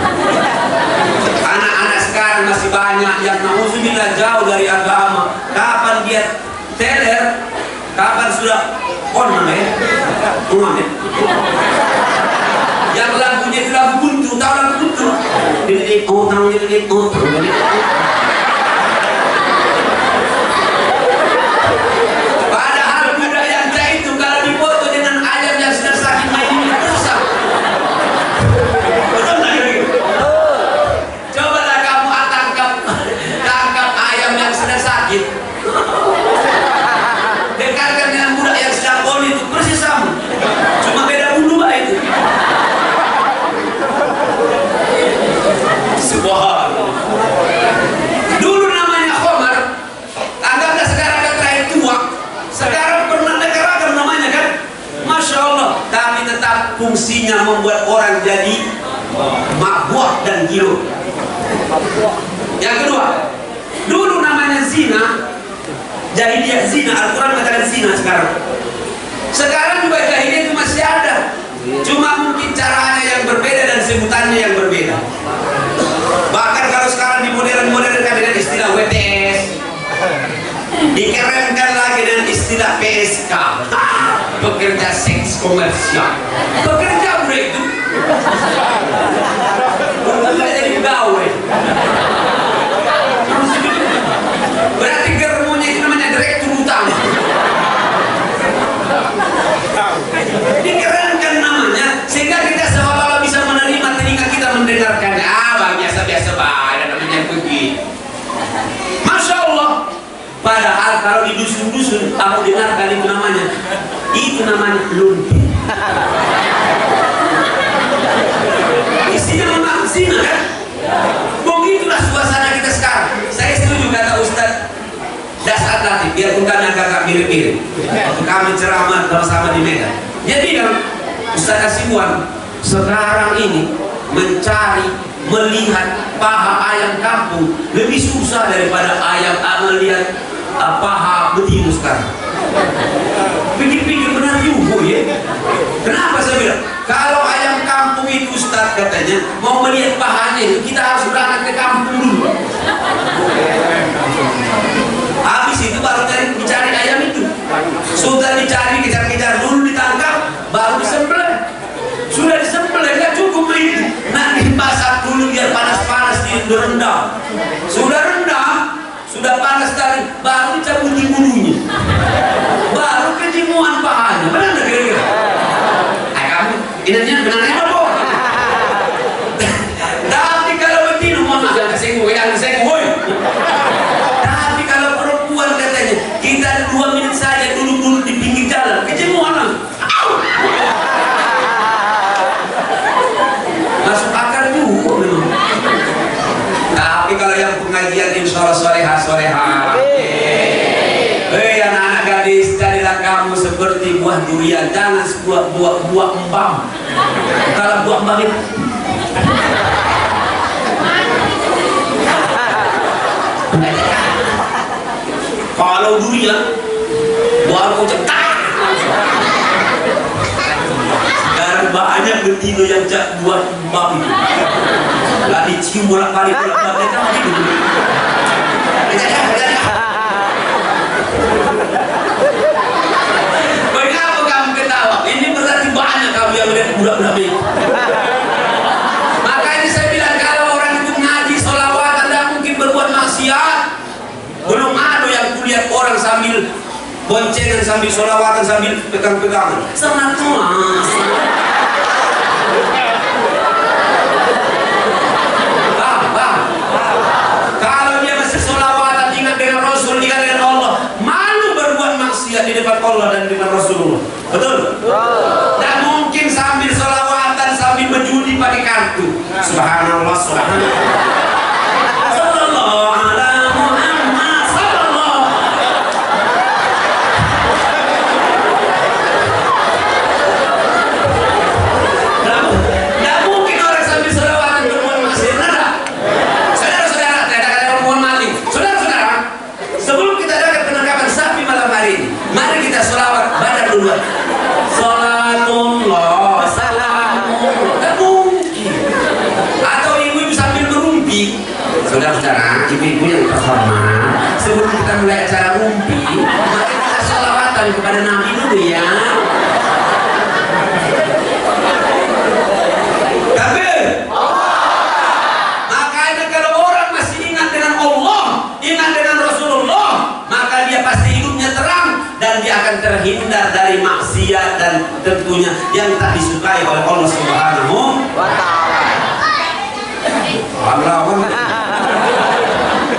Anak-anak sekarang masih banyak yang nauzubillah jauh dari agama. Kapan dia teler? Kapan sudah namanya? Yang lagunya itu lagu buntu, tahu lagu buntu? Padahal budak yang itu kalau dipoto dengan ayam yang sudah sakit main ini rusak. Betul nggak gitu? Cobalah kamu tangkap ayam yang sudah sakit. Dekatkan dengan budak yang sedang oli itu persis sama, cuma beda bulu itu. Subhanallah. Dulu namanya khomar, anggaplah sekarang ada terakhir tua. Sekarang pernah ragam namanya kan, masya Allah. Tapi tetap fungsinya membuat orang jadi mabuk dan gila. Yang kedua, dulu namanya zina. Jahiliyah zina, Al-Quran mengatakan zina sekarang. Sekarang juga jahiliyah itu masih ada, cuma mungkin caranya yang berbeda dan sebutannya yang berbeda. Bahkan kalau sekarang di modern-modernkan dengan istilah WTS, dikerenkan lagi dengan istilah PSK, pekerja seks komersial, pekerja bro itu, untungnya jadi pegawai. Berarti germonya itu namanya direktur utama. Dikerenkan namanya sehingga kita seolah-olah bisa menerima telinga kita mendengarkannya. Biasa-biasa ada namanya begitu. Masya Allah. Padahal kalau di dusun-dusun kamu dengarkan itu namanya lumpi. Isinya memang zina kan? Begitulah suasana kita sekarang. Saya setuju kata Ustaz Dasar nanti biarpun kami agak mirip-mirip. Waktu kami ceramah sama-sama di Medan, Dia bilang, Ustaz Asiwan, sekarang ini mencari, melihat paha ayam kampung lebih susah daripada ayam melihat paha betina sekarang. Pikir-pikir benar juga ya. Kenapa saya bilang? Kalau ayam kampung itu Ustaz katanya mau melihat pahanya itu kita harus berangkat ke kampung dulu. Habis itu baru dicari ayam itu. Sudah dicari, kejar-kejar dulu, ditangkap, baru disembelih. Sudah disembelih, nggak cukup itu. Nanti masak dulu biar panas-panas direndam. Sudah rendam, sudah panas tadi, baru dicabut bulunya. Baru kejimuan pahanya. Benar nggak kira-kira? Kamu ingatnya benarnya apa? Tapi kalau betina, mohon maaf, jangan kesenggoy. Tapi kalau perempuan katanya, kita 2 menit saja dulu di pinggir jalan, kejimuan langsung. Masuk akal juga memang. Tapi kalau yang pengajian insya Allah soleha. Anak-anak gadis, jadilah kamu seperti buah durian, jangan buah embam. Kalau buah embam itu kalau durian buah kocak sekarang banyak betina yang jak buah embam itu lah dicium bolak-balik kenapa kamu ketawa? Ini berarti banyak kamu yang melihat budak-budak itu. Maka ini saya bilang kalau orang itu ngaji sholawatan tidak mungkin berbuat maksiat. Belum ada yang kulihat orang sambil boncengan, sambil sholawatan, sambil pegang-pegangan. Sangat mas. Kalau dia masih sholawatan, ingat dengan Rasul, ingat dengan Allah, malu berbuat maksiat di depan Allah dan di depan Rasulullah. Betul? Dan mungkin sambil sholawatan, sambil berjudi pakai kartu. Subhanallah, subhanallah. Sallallahu ala Muhammad, sallallahu. Tidak mungkin orang sambil sholawatan berbuat maksiat. Saudara-saudara, tidak ada perempuan maling. Saudara-saudara, sebelum kita dapat penangkapan sapi malam hari ini, mari kita sholawat badan duluan. Salatullah, salamullah. Tidak mungkin. Atau ibu-ibu sambil merumpi. Saudara-saudara, ibu-ibu yang terhormat, sebelum kita mulai acara rumpi, mari kita sholawatan kepada Nabi dulu ya. Kafir. Makanya kalau orang masih ingat dengan Allah, ingat dengan Rasulullah, maka dia pasti hidupnya terang dan dia akan terhindar dari maksiat dan tentunya yang tak disukai oleh Allah Subhanahu wa ta'ala.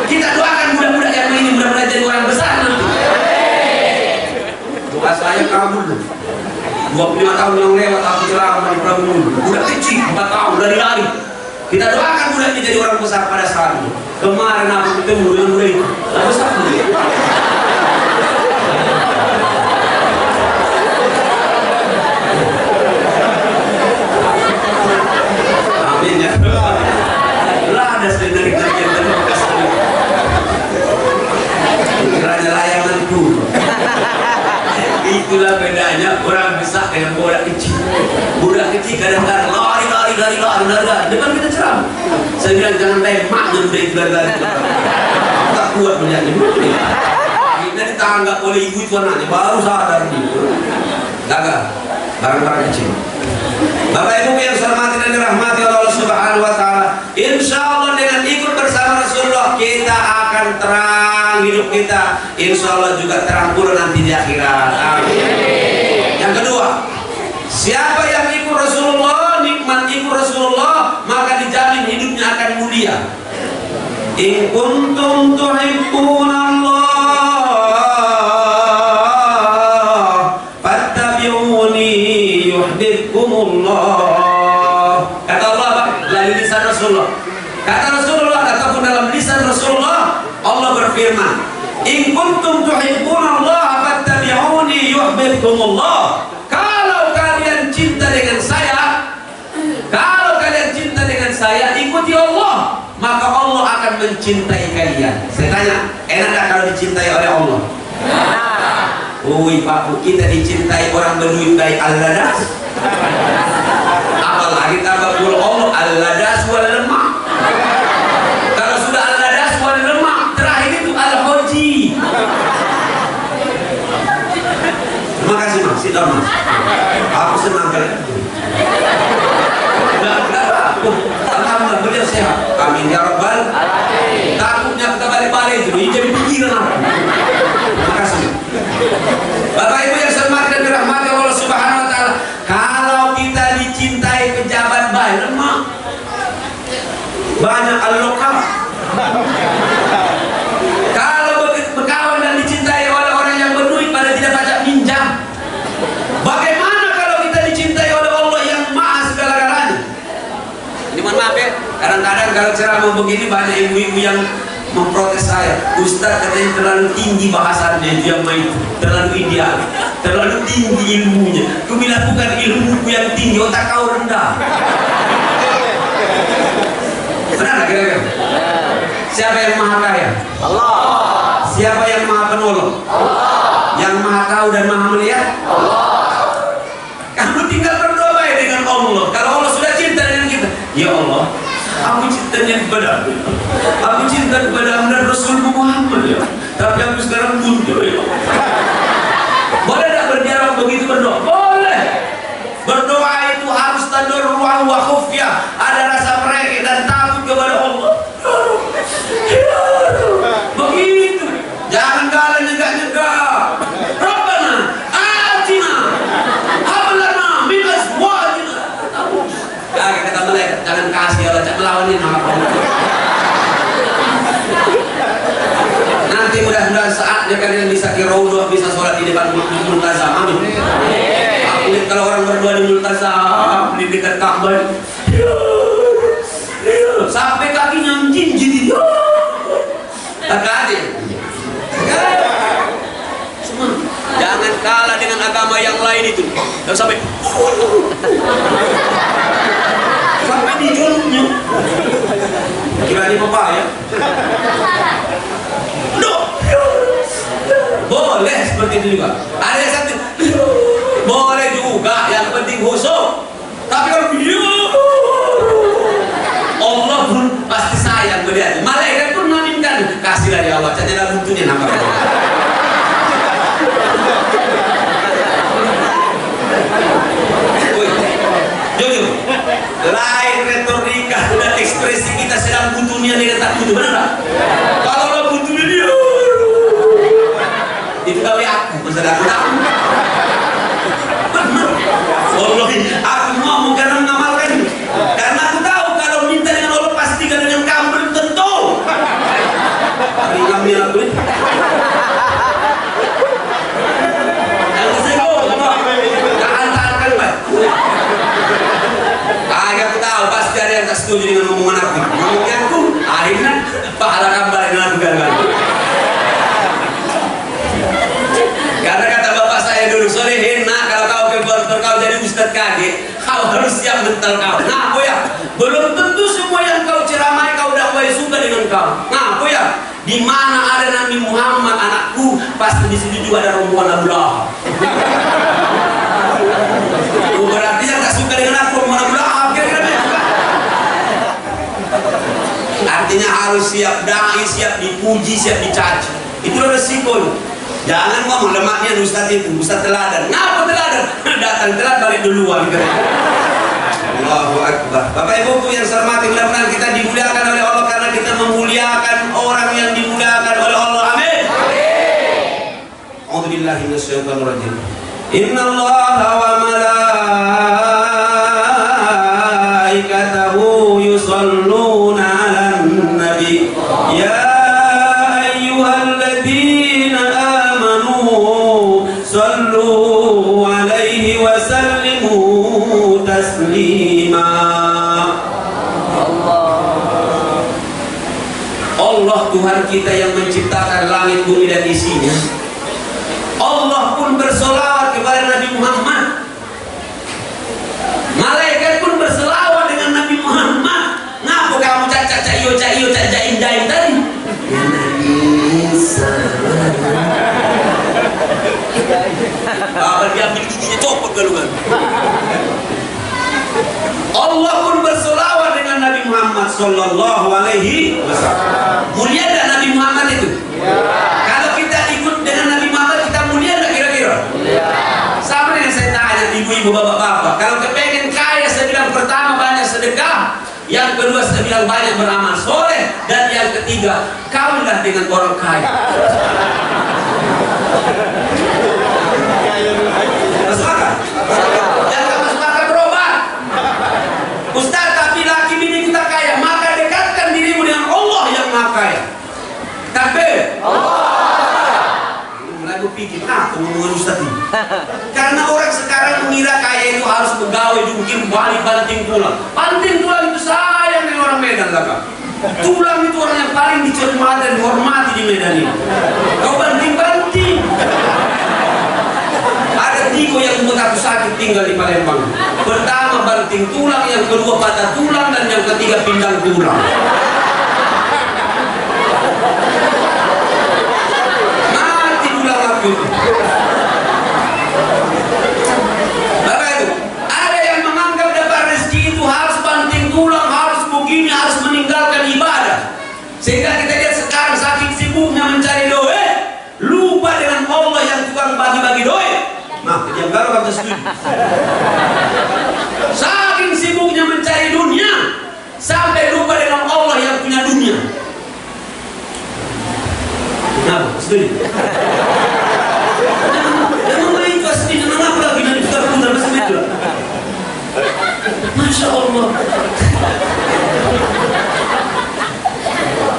Kita doakan budak-budak yang ini mudah-mudahan jadi orang besar nanti. Doa saya kabul. 25 tahun yang lewat aku ceramah di Prabu. Budak kecil 4 tahun udah lari. Kita doakan budaknya jadi orang besar pada saat itu. Kemarin aku ketemu dengan budak itu. Besar budak. Amin ya. Lah ada sedang dari bekas ini. Kiranya layangan tuh. Itulah bedanya orang besar dengan budak kecil. Budak kecil kadang-kadang lari depan kita ceramah. Saya bilang jangan tembaknya udah itu lari. Tak kuat melihatnya. Kita ditangkap oleh ibu itu anaknya baru sadar nih. Gagal. Barang-barang kecil. Bapak Ibu yang saya hormati dan dirahmati oleh Allah Subhanahu wa taala, insyaallah dengan ikut bersama Rasulullah kita akan terang hidup kita. Insyaallah juga terang pula nanti di akhirat. Amin. Yang kedua, siapa yang ikut Rasulullah, nikmat ikut Rasulullah, maka dijamin hidupnya akan mulia. In kuntum tuhibbunallah yuhibbukumullah. Kata Allah apa? Dari lisan Rasulullah. Kata Rasulullah ataupun dalam lisan Rasulullah, Allah berfirman, "In kuntum tuhibbunallah fattabi'uni yuhibbukumullah." Kalau mencintai kalian. Saya tanya, enak tak kalau dicintai oleh Allah? Woi Pak, kita dicintai orang berduit baik al-ladas. Apalagi tabakul Allah al-ladas wal lemah. Kalau sudah al-ladas wal lemah, terakhir itu al-hoji. Terima kasih Mas, sit down Mas. Aku senang kalian. Alhamdulillah beliau sehat. Amin ya rabbal alamin. Takutnya kita balik-balik itu jadi pikiran aku. Terima kasih. Bapak Ibu yang saya hormati dan dirahmati Allah Subhanahu wa taala, kalau kita dicintai pejabat baik lemah. Banyak al-lokal. Kalau berkawan dan dicintai oleh orang yang berduit pada tidak pajak minjam. Bagaimana kalau kita dicintai oleh Allah yang maha segala-galanya? Ini mohon maaf ya, kadang-kadang kalau ceramah begini banyak ibu-ibu yang memprotes saya. Ustaz katanya terlalu tinggi bahasannya, dia main terlalu ideal, terlalu tinggi ilmunya. Aku bilang bukan ilmuku yang tinggi, otak kau rendah. Benar nggak kira-kira? Siapa yang maha kaya? Allah. Siapa yang maha penolong? Allah. Yang maha tahu dan maha melihat? Allah. Kamu tinggal berdoa dengan Allah. Kalau Allah sudah cinta dengan kita, ya Allah, aku cintanya kepadamu, aku cinta kepadamu dan Rasulmu Muhammad ya. Tapi aku sekarang buntu ya. Boleh tak berdialog begitu berdoa? Boleh. Berdoa itu harus tadarru'an wa khufyah. Ada rasa mereka dan takut kepada Allah. Begitu. Jangan kalah nyegah-nyegah. Rabbana atina hablana min azwajina. Kata malaikat, jangan kasih Allah, jangan melawanin sama kamu. Nanti mudah-mudahan saatnya kalian bisa ke Raudhah, bisa sholat di depan Multazam. Amin. Aku lihat kalau orang berdoa di Multazam, di dekat Ka'bah, sampai kakinya menjinjit. Hati-hati. Jangan kalah dengan agama yang lain itu. Dan sampai di juluknya. Kira ini apa ya? Boleh seperti itu juga. Ada yang satu, boleh juga. Yang penting khusyuk. Tapi kalau Allah pun pasti sayang melihat. Malaikat pun menginginkan kasih dari Allah. Jadi dalam bentuknya nampak. Jujur, lain retorika dan ekspresi kita sedang butuhnya dengan tak butuh, benar tak? Kalau lo butuhnya dia, itu kali aku, maksud aku tak. Benar. Allah, aku ngomong karena mengamalkan, karena aku tahu kalau minta dengan Allah pasti dengan kamu belum tentu. Hari kami aku ini. Aku tahu pasti ada yang tak setuju dengan omongan aku. Ngomongnya aku, akhirnya pahala kabar dengan aku gagal. Karena kata bapak saya dulu, Solehin, nah kalau kau ke kantor kau jadi ustadz kaget, kau harus siap mental kau. Nah, aku ya, belum tentu semua yang kau ceramai kau dakwai suka dengan kau. Nah, aku ya, di mana ada Nabi Muhammad anakku, pasti di situ juga ada rombongan Abu Lahab. Berarti yang tak suka dengan aku rombongan Abu Lahab. Artinya harus siap dai, siap dipuji, siap dicaci. Itulah resiko. Jangan ngomong lemaknya ustaz itu, ustaz teladan. Ngapa teladan? Datang telat balik duluan. Allahu Akbar. Bapak Ibu yang saya hormati, mudah-mudahan kita dimuliakan oleh Allah karena kita memuliakan orang yang dimuliakan oleh Allah. Amin. A'udzubillahi minasyaitonir rajim. Innallaha wa malaikatahu yusholluna 'alan nabi. Ya ayyuhalladzina amanu shallu 'alaihi wa sallimu taslima. Allah Tuhan kita yang menciptakan langit bumi dan isinya. Allah pun bersolawat kepada Nabi Muhammad. Malaikat pun berselawat dengan Nabi Muhammad. Ngapa kamu caca iyo caca jain jain tadi? Sallallahu Alaihi Wasallam. Mulia dan Nabi Muhammad itu. Kalau kita ikut dengan Nabi Muhammad, kita mulia nggak kira-kira? Sama dengan saya tanya ibu-ibu, bapak-bapak, kalau kepengen kaya, saya bilang pertama banyak sedekah, yang kedua saya bilang banyak beramal soleh, dan yang ketiga kawinlah dengan orang kaya. Masuk akal? Yang tak masuk akal berobat. Ustaz, tapi laki bini kita kaya, maka dekatkan dirimu dengan Allah yang maha kaya. Takbir. Mulai berpikir, ngomongan Ustaz ini. Karena orang sekarang mengira kaya itu harus pegawai jungkir balik banting tulang. Banting tulang itu sayang dengan orang Medan, kakak. Tulang itu orang yang paling dicermati dan dihormati di Medan ini. Kau banting-banting. Ada 3 yang membuat aku sakit tinggal di Palembang. Pertama banting tulang, yang kedua patah tulang, dan yang ketiga pindang tulang. Mati tulang aku. Bapak itu, ada yang menganggap dapat rezeki itu harus banting tulang, harus begini, harus meninggalkan ibadah. Sehingga kita lihat sekarang saking sibuknya mencari doa, lupa dengan Allah yang tukang bagi-bagi doa. Nah, yang baru kata setuju. Saking sibuknya mencari dunia, sampai lupa dengan Allah yang punya dunia. Nah, setuju. Jangan main itu asli, jangan apa lagi nanti kita putar masih itu. Masya Allah.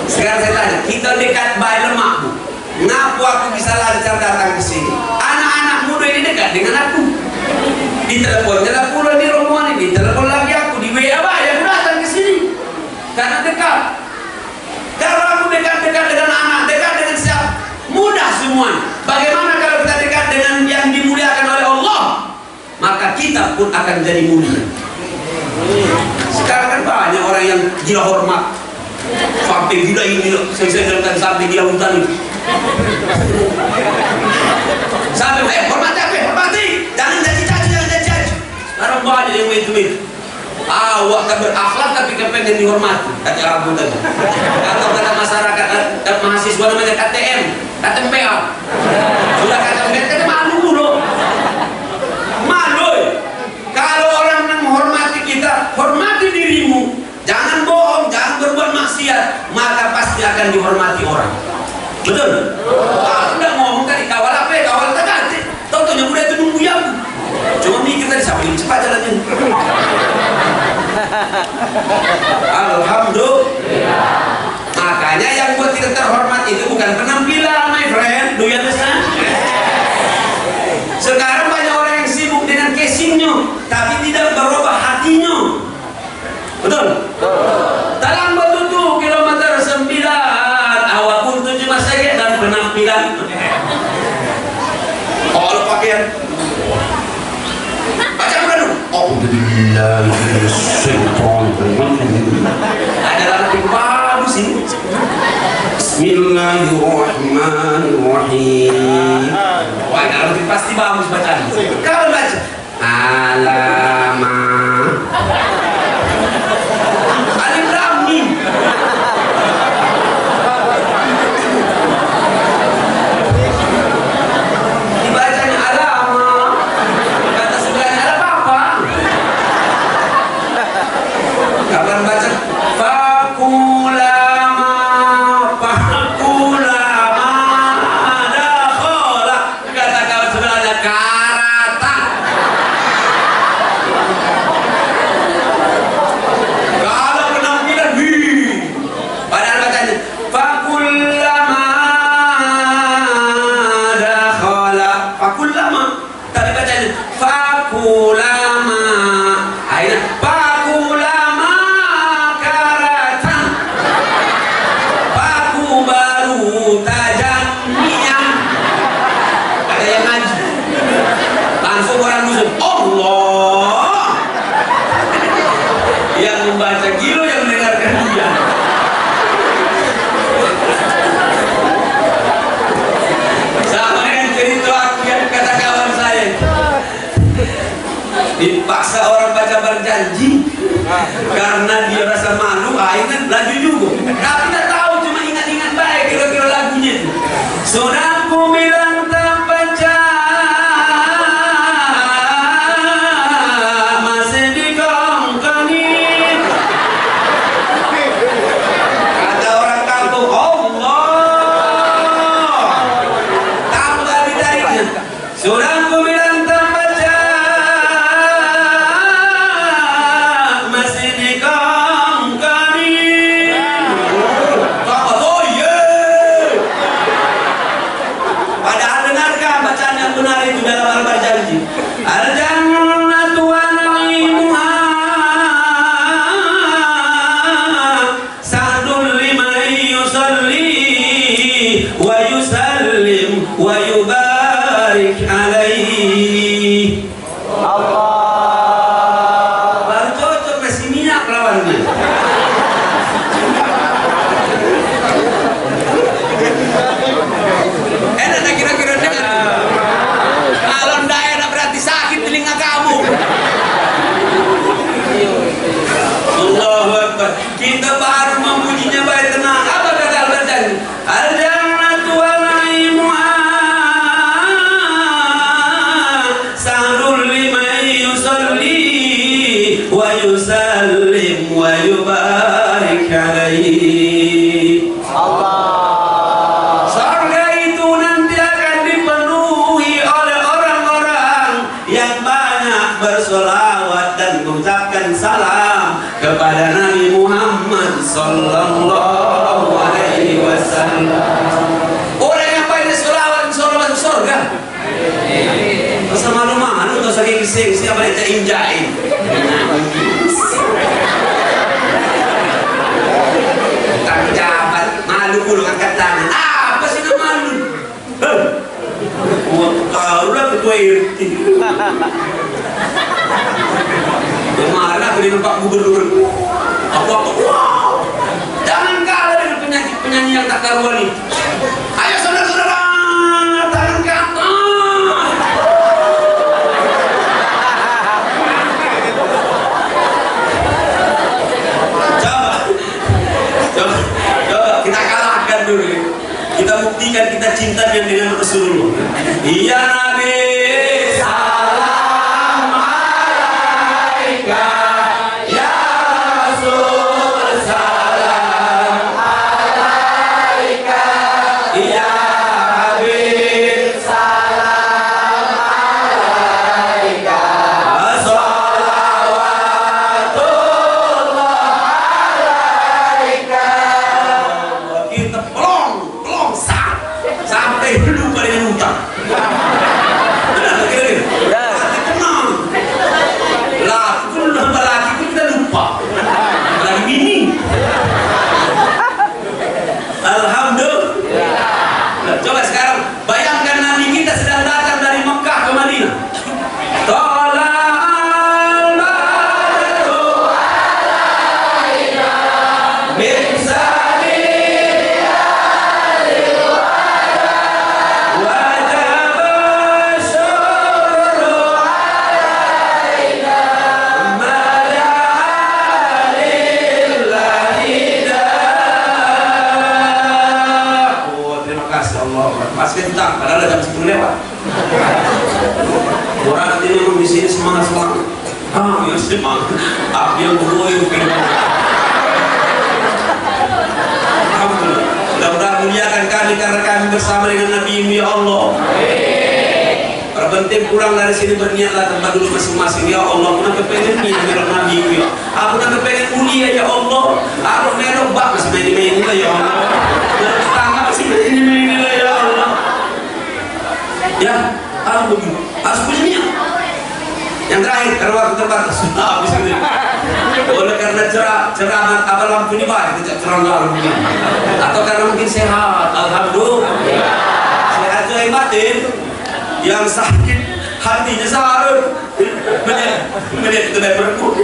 Sekarang saya tanya, kita dekat bayi lemak, Bu. Ngapu aku bisa lancar datang ke sini? Anak-anak muda ini dekat dengan aku. Di telepon pulang di rombongan ini, telepon lagi aku di WA, aku datang ke sini karena dekat. Kalau aku dekat-dekat dengan anak, dekat dengan siapa? Mudah semuanya. Bagaimana kalau kita dekat dengan yang dimuliakan oleh Allah? Maka kita pun akan jadi mulia. Sekarang kan banyak orang yang gila hormat, sampai gila ini, saya bilang sampai gila hutan itu. Sampai hormati, jangan caci-caci, jangan caci-caci. Sekarang banyak yang itu. Awak kan berakhlak tapi kepengen dihormati, kata Abu tadi. Atau kata masyarakat, mahasiswa namanya KTM, KTMPA. Sudah KTMPA, kita malu loh. Malu. Kalau orang yang menghormati kita, hormati dirimu. Jangan bohong, jangan berbuat maksiat, maka pasti akan dihormati orang. Betul? Udah ngomong tadi kawal apa ya, kawal tegati. Tontonnya udah itu nunggu yang. Cuma mikir tadi siapa yang cepat jalannya. Alhamdulillah. Makanya yang buat kita terhormat itu bukan penampilan, my friend. Do you understand? Sekarang banyak orang yang sibuk dengan casingnya, tapi tidak berubah hatinya. Betul? Dalam betutu kilometer 9, awak pun 7 masanya dan penampilan. Kalau pakaian baca Quran. Ada lagu yang bagus ini. Bismillahirrahmanirrahim. Wah, kalau pasti bagus bacaan. Kalau baca Alamah Alif Lam Mim. Dibacanya Alamah, kata sebelahnya ada apa? Kapan baca Fakulama Dakhala, kata kawan sebelahnya karata. Kalau penampilan padahal bacanya Fakulama Dakhala, Fakulama, tapi bacanya Fakulama. Akhirnya Fakulama karata, Paku baru tajamnya. Ada yang ngaji langsung orang musuh Allah yang membaca gilo yang mendengarkan dia. Sama dengan cerita aku yang kata kawan saya, dipaksa orang baca berjanji, Karena dia rasa malu, akhirnya laju juga. Tapi tak tahu, cuma ingat-ingat baik kira-kira lagunya itu. Sudah ku bilang tak baca, masih dikongkoni. Kata orang kampung, Allah tambah ditariknya. Sudah ku bilang tak baca, masih dikongkoni. Oh iya. Padahal dengarkan bacaan yang benar itu dalam Al-Baqarah janji. Al-jannatu wa na'imuha sa'dun liman yusalli wa yusallim wa yubarik alaihi. Allah. Baru cocok masih minyak lawannya. Enak tak kira-kira dengar? Kalau ndak enak berarti sakit telinga kamu. Allahu Akbar. Kita baru memujinya baik tenang. Apa kata Al-Baqarah? Al-jannatu wa na'imuha sa'dun liman yusalli wa yusallim wa yubarik alaihi. Surga itu nanti akan dipenuhi oleh orang-orang yang banyak bersolawat dan mengucapkan salam kepada Nabi Muhammad sallallahu alaihi wasallam. Orang yang banyak solawat surga. Masa malu-malu atau saking kisih siapa yang injain. Tak pejabat malu puluh angkat tangan. Apa sih nak malu? Kau lah ketua RT. Marah aku di tempat gubernur. Apa-apa? Wow, jangan kalah dengan penyanyi yang tak karuan ini. Ayo saudara-saudara, tangan ke atas. Coba kita kalahkan dulu. Kita buktikan kita cinta dengan Rasulullah. Iya Nabi, salam alaika. Ya Rasul, salam alaika. Ya Habib, salam alaika. Salawatullah alaika. Kita pelong sampai lupa dengan utang. Benar tak kira-kira? Hati tenang. Laki pun nambah laki pun kita lupa. Lagi bini. Alhamdulillah. Nah, coba sekarang bayangkan Nabi kita sedang datang dari Mekah ke Madinah. Tola'al badru alaina min masih tentang, padahal jam 10 lewat. Orang nanti memang di sini semangat. Ya semangat. Api yang bergoyang. Alhamdulillah. Mudah-mudahan muliakan kami karena kami bersama dengan Nabi ya Allah. Para penting pulang dari sini berniatlah tempat dulu masing-masing. Ya Allah, aku nak kepengen ni dengan Nabi ya. Aku nak kepengen mulia ya Allah. Aku melok bak masih main-main ya Allah. Dan tetangga masih main-main ya Allah. Ya, harus punya niat. Yang terakhir, karena waktu terbatas sudah habis ini. Oleh karena cerah apa lampu ini baik, tidak terang lampu ini. Atau karena mungkin sehat, alhamdulillah. Sehat itu batin. Yang sakit hatinya sahur. Menit itu dari berku.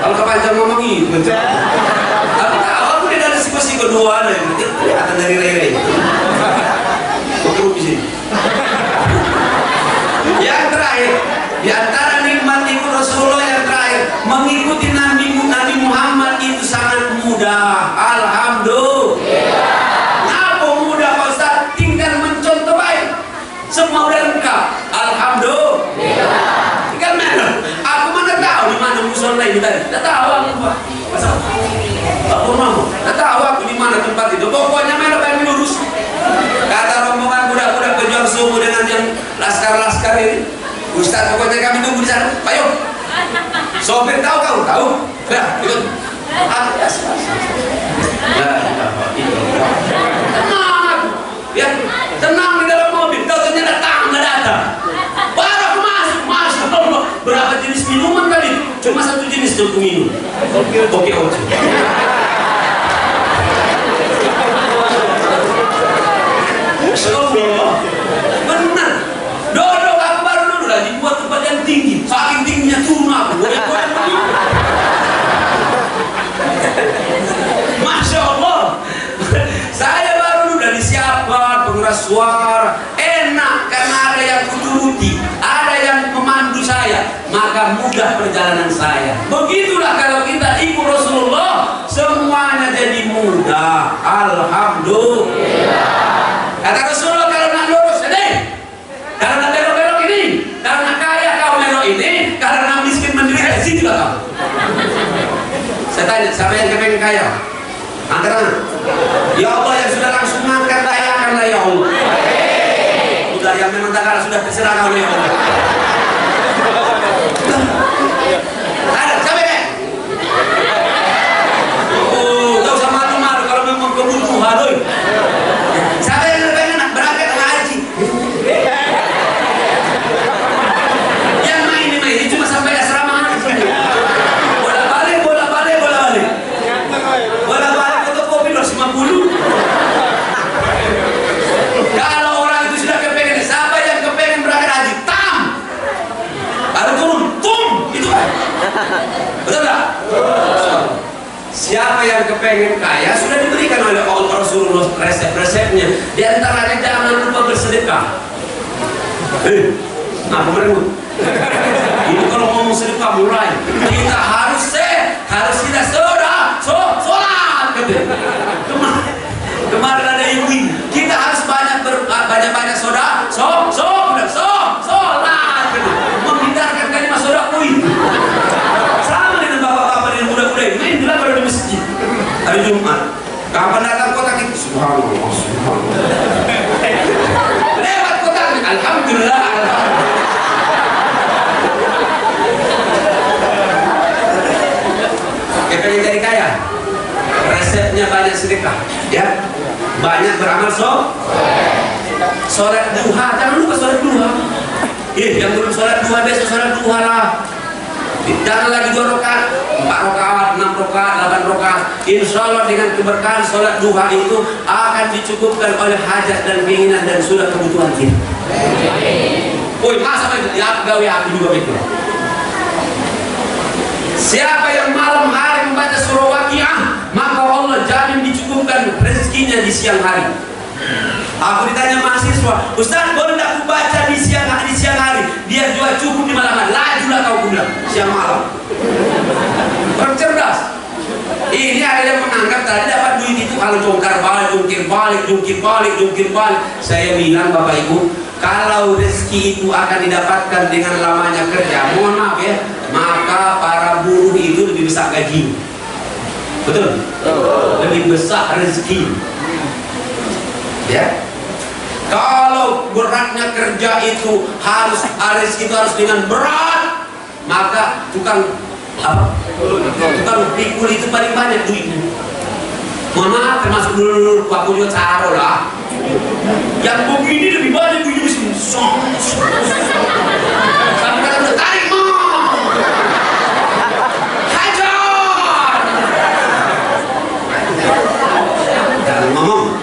Kalau kepanjang ngomong itu. Aku tidak ada siko-siko dua nih. Kelihatan dari rere. Cukup di sini. Yang terakhir, di antara nikmat ikut Rasulullah yang terakhir, mengikuti Nabi Sopir tahu. Ya, ikut. Tenang, ya, tenang di dalam mobil. Kau ternyata nggak datang. Baru aku masuk, masya Allah. Berapa jenis minuman tadi? Cuma satu jenis yang aku minum. Oke. Allah, benar. Dodo aku baru dulu lah dibuat tempat yang tinggi. Saking tingginya turun aku. Masya Allah. Saya baru dulu dari siapa pengeras suara. Enak karena ada yang kuturuti, ada yang memandu saya, maka mudah perjalanan saya. Begitulah kalau kita ikut Rasulullah, semuanya jadi mudah. Alhamdulillah. Kata Rasulullah, kalau nak lurus ini, kalau nak belok-belok ini, kalau nak kaya kau belok ini, kalau nak miskin menderita di situ lah kau. Saya tanya, siapa yang kepengen kaya? Angkat tangan. Ya Allah, yang sudah langsung angkat, kayakanlah ya Allah. Udah, yang memang tak kalah sudah terserah kau ya Allah. Ada, siapa ya? Oh, gak usah malu-malu kalau memang kebutuhan, loh. Siapa yang pengen berangkat haji? Yang main ini cuma sampai asrama haji. Bolak-balik. Bolak-balik fotokopi 250. Kalau orang itu sudah kepengen, siapa yang kepengen berangkat haji? Tam! Baru turun, tum! Itu kan? Betul tak? Siapa yang kepengen kaya sudah diberikan oleh Allah Rasulullah resep-resepnya. Di antaranya jangan lupa bersedekah. Apa merenggut? Ini kalau ngomong sedekah mulai kita harus kita sholat. Kemarin ada ibu, kita harus banyak sholat. Menghindarkan kalimat sholat kui. Sama dengan bapak-bapak dan muda-muda ini main gelap di masjid hari Jumat. Kapan datang kotak itu? Subhanallah. Lewat kotak, alhamdulillah. Kepengen jadi kaya, resepnya banyak sedekah, ya, banyak beramal sholat duha. Jangan lupa sholat duha. Yang belum sholat duha besok sholat duha lah. Jangan lagi 2 rakaat, 4 rakaat, 6 rakaat, 8 rakaat. Insya Allah dengan keberkahan sholat duha itu akan dicukupkan oleh hajat dan keinginan dan sudah kebutuhan kita. Woi, masa itu? Ya, gawe aku juga begitu. Siapa yang malam hari membaca surah Waqiah, maka Allah jamin dicukupkan rezekinya di siang hari. Aku ditanya mahasiswa, Ustaz boleh tak aku baca di siang hari? Dia juga cukup di malam hari. Lajulah kau bilang siang malam. Orang cerdas. Ini ada yang menganggap tadi dapat duit itu kalau jungkir balik. Saya bilang Bapak Ibu, kalau rezeki itu akan didapatkan dengan lamanya kerja, mohon maaf ya, maka para buruh itu lebih besar gaji. Betul? Lebih besar rezeki. Ya. Kalau beratnya kerja itu rezeki itu harus dengan berat, maka tukang pikul itu paling banyak duitnya. Mohon maaf, termasuk dulu aku juga caro lah. Yang begini lebih banyak duitnya sini. Sampai kata udah tarik mau. Hajar. Jangan ngomong.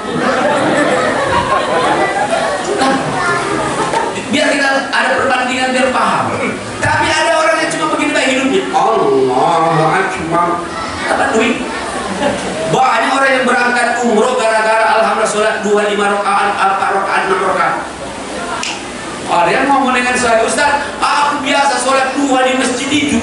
Biar kita ada perbandingan biar paham. Tapi ada orang yang cuma begini baik hidupnya. Allah Akbar. Dapat duit. Banyak orang yang berangkat umroh gara-gara alhamdulillah sholat 2, 5 rakaat, 4 rakaat, 6 rakaat. Ada yang ngomong dengan saya, Ustaz, aku biasa sholat 2 di masjid itu,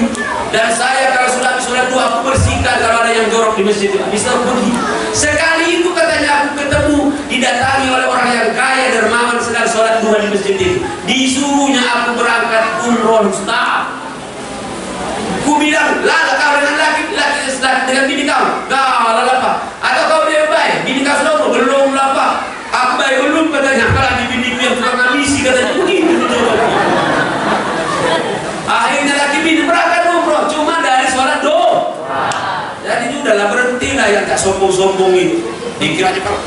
dan saya kalau sudah habis sholat 2 aku bersihkan kalau ada yang jorok di masjid itu. Bisa pergi. Sekali itu katanya aku ketemu didatangi oleh orang yang kaya dermawan sedang sholat 2 di masjid itu. Disuruhnya aku berangkat umroh, Ustaz. Ku bilang, lala kau dengan laki dengan bini kau, lala apa? Atau kau dia baik, bini kau sudah belum apa? Aku baik belum katanya. Kalau di bini yang tukang misi katanya begitu. Akhirnya laki bini berangkat umroh, cuma tak sombong-sombong itu. Dikira aja kalau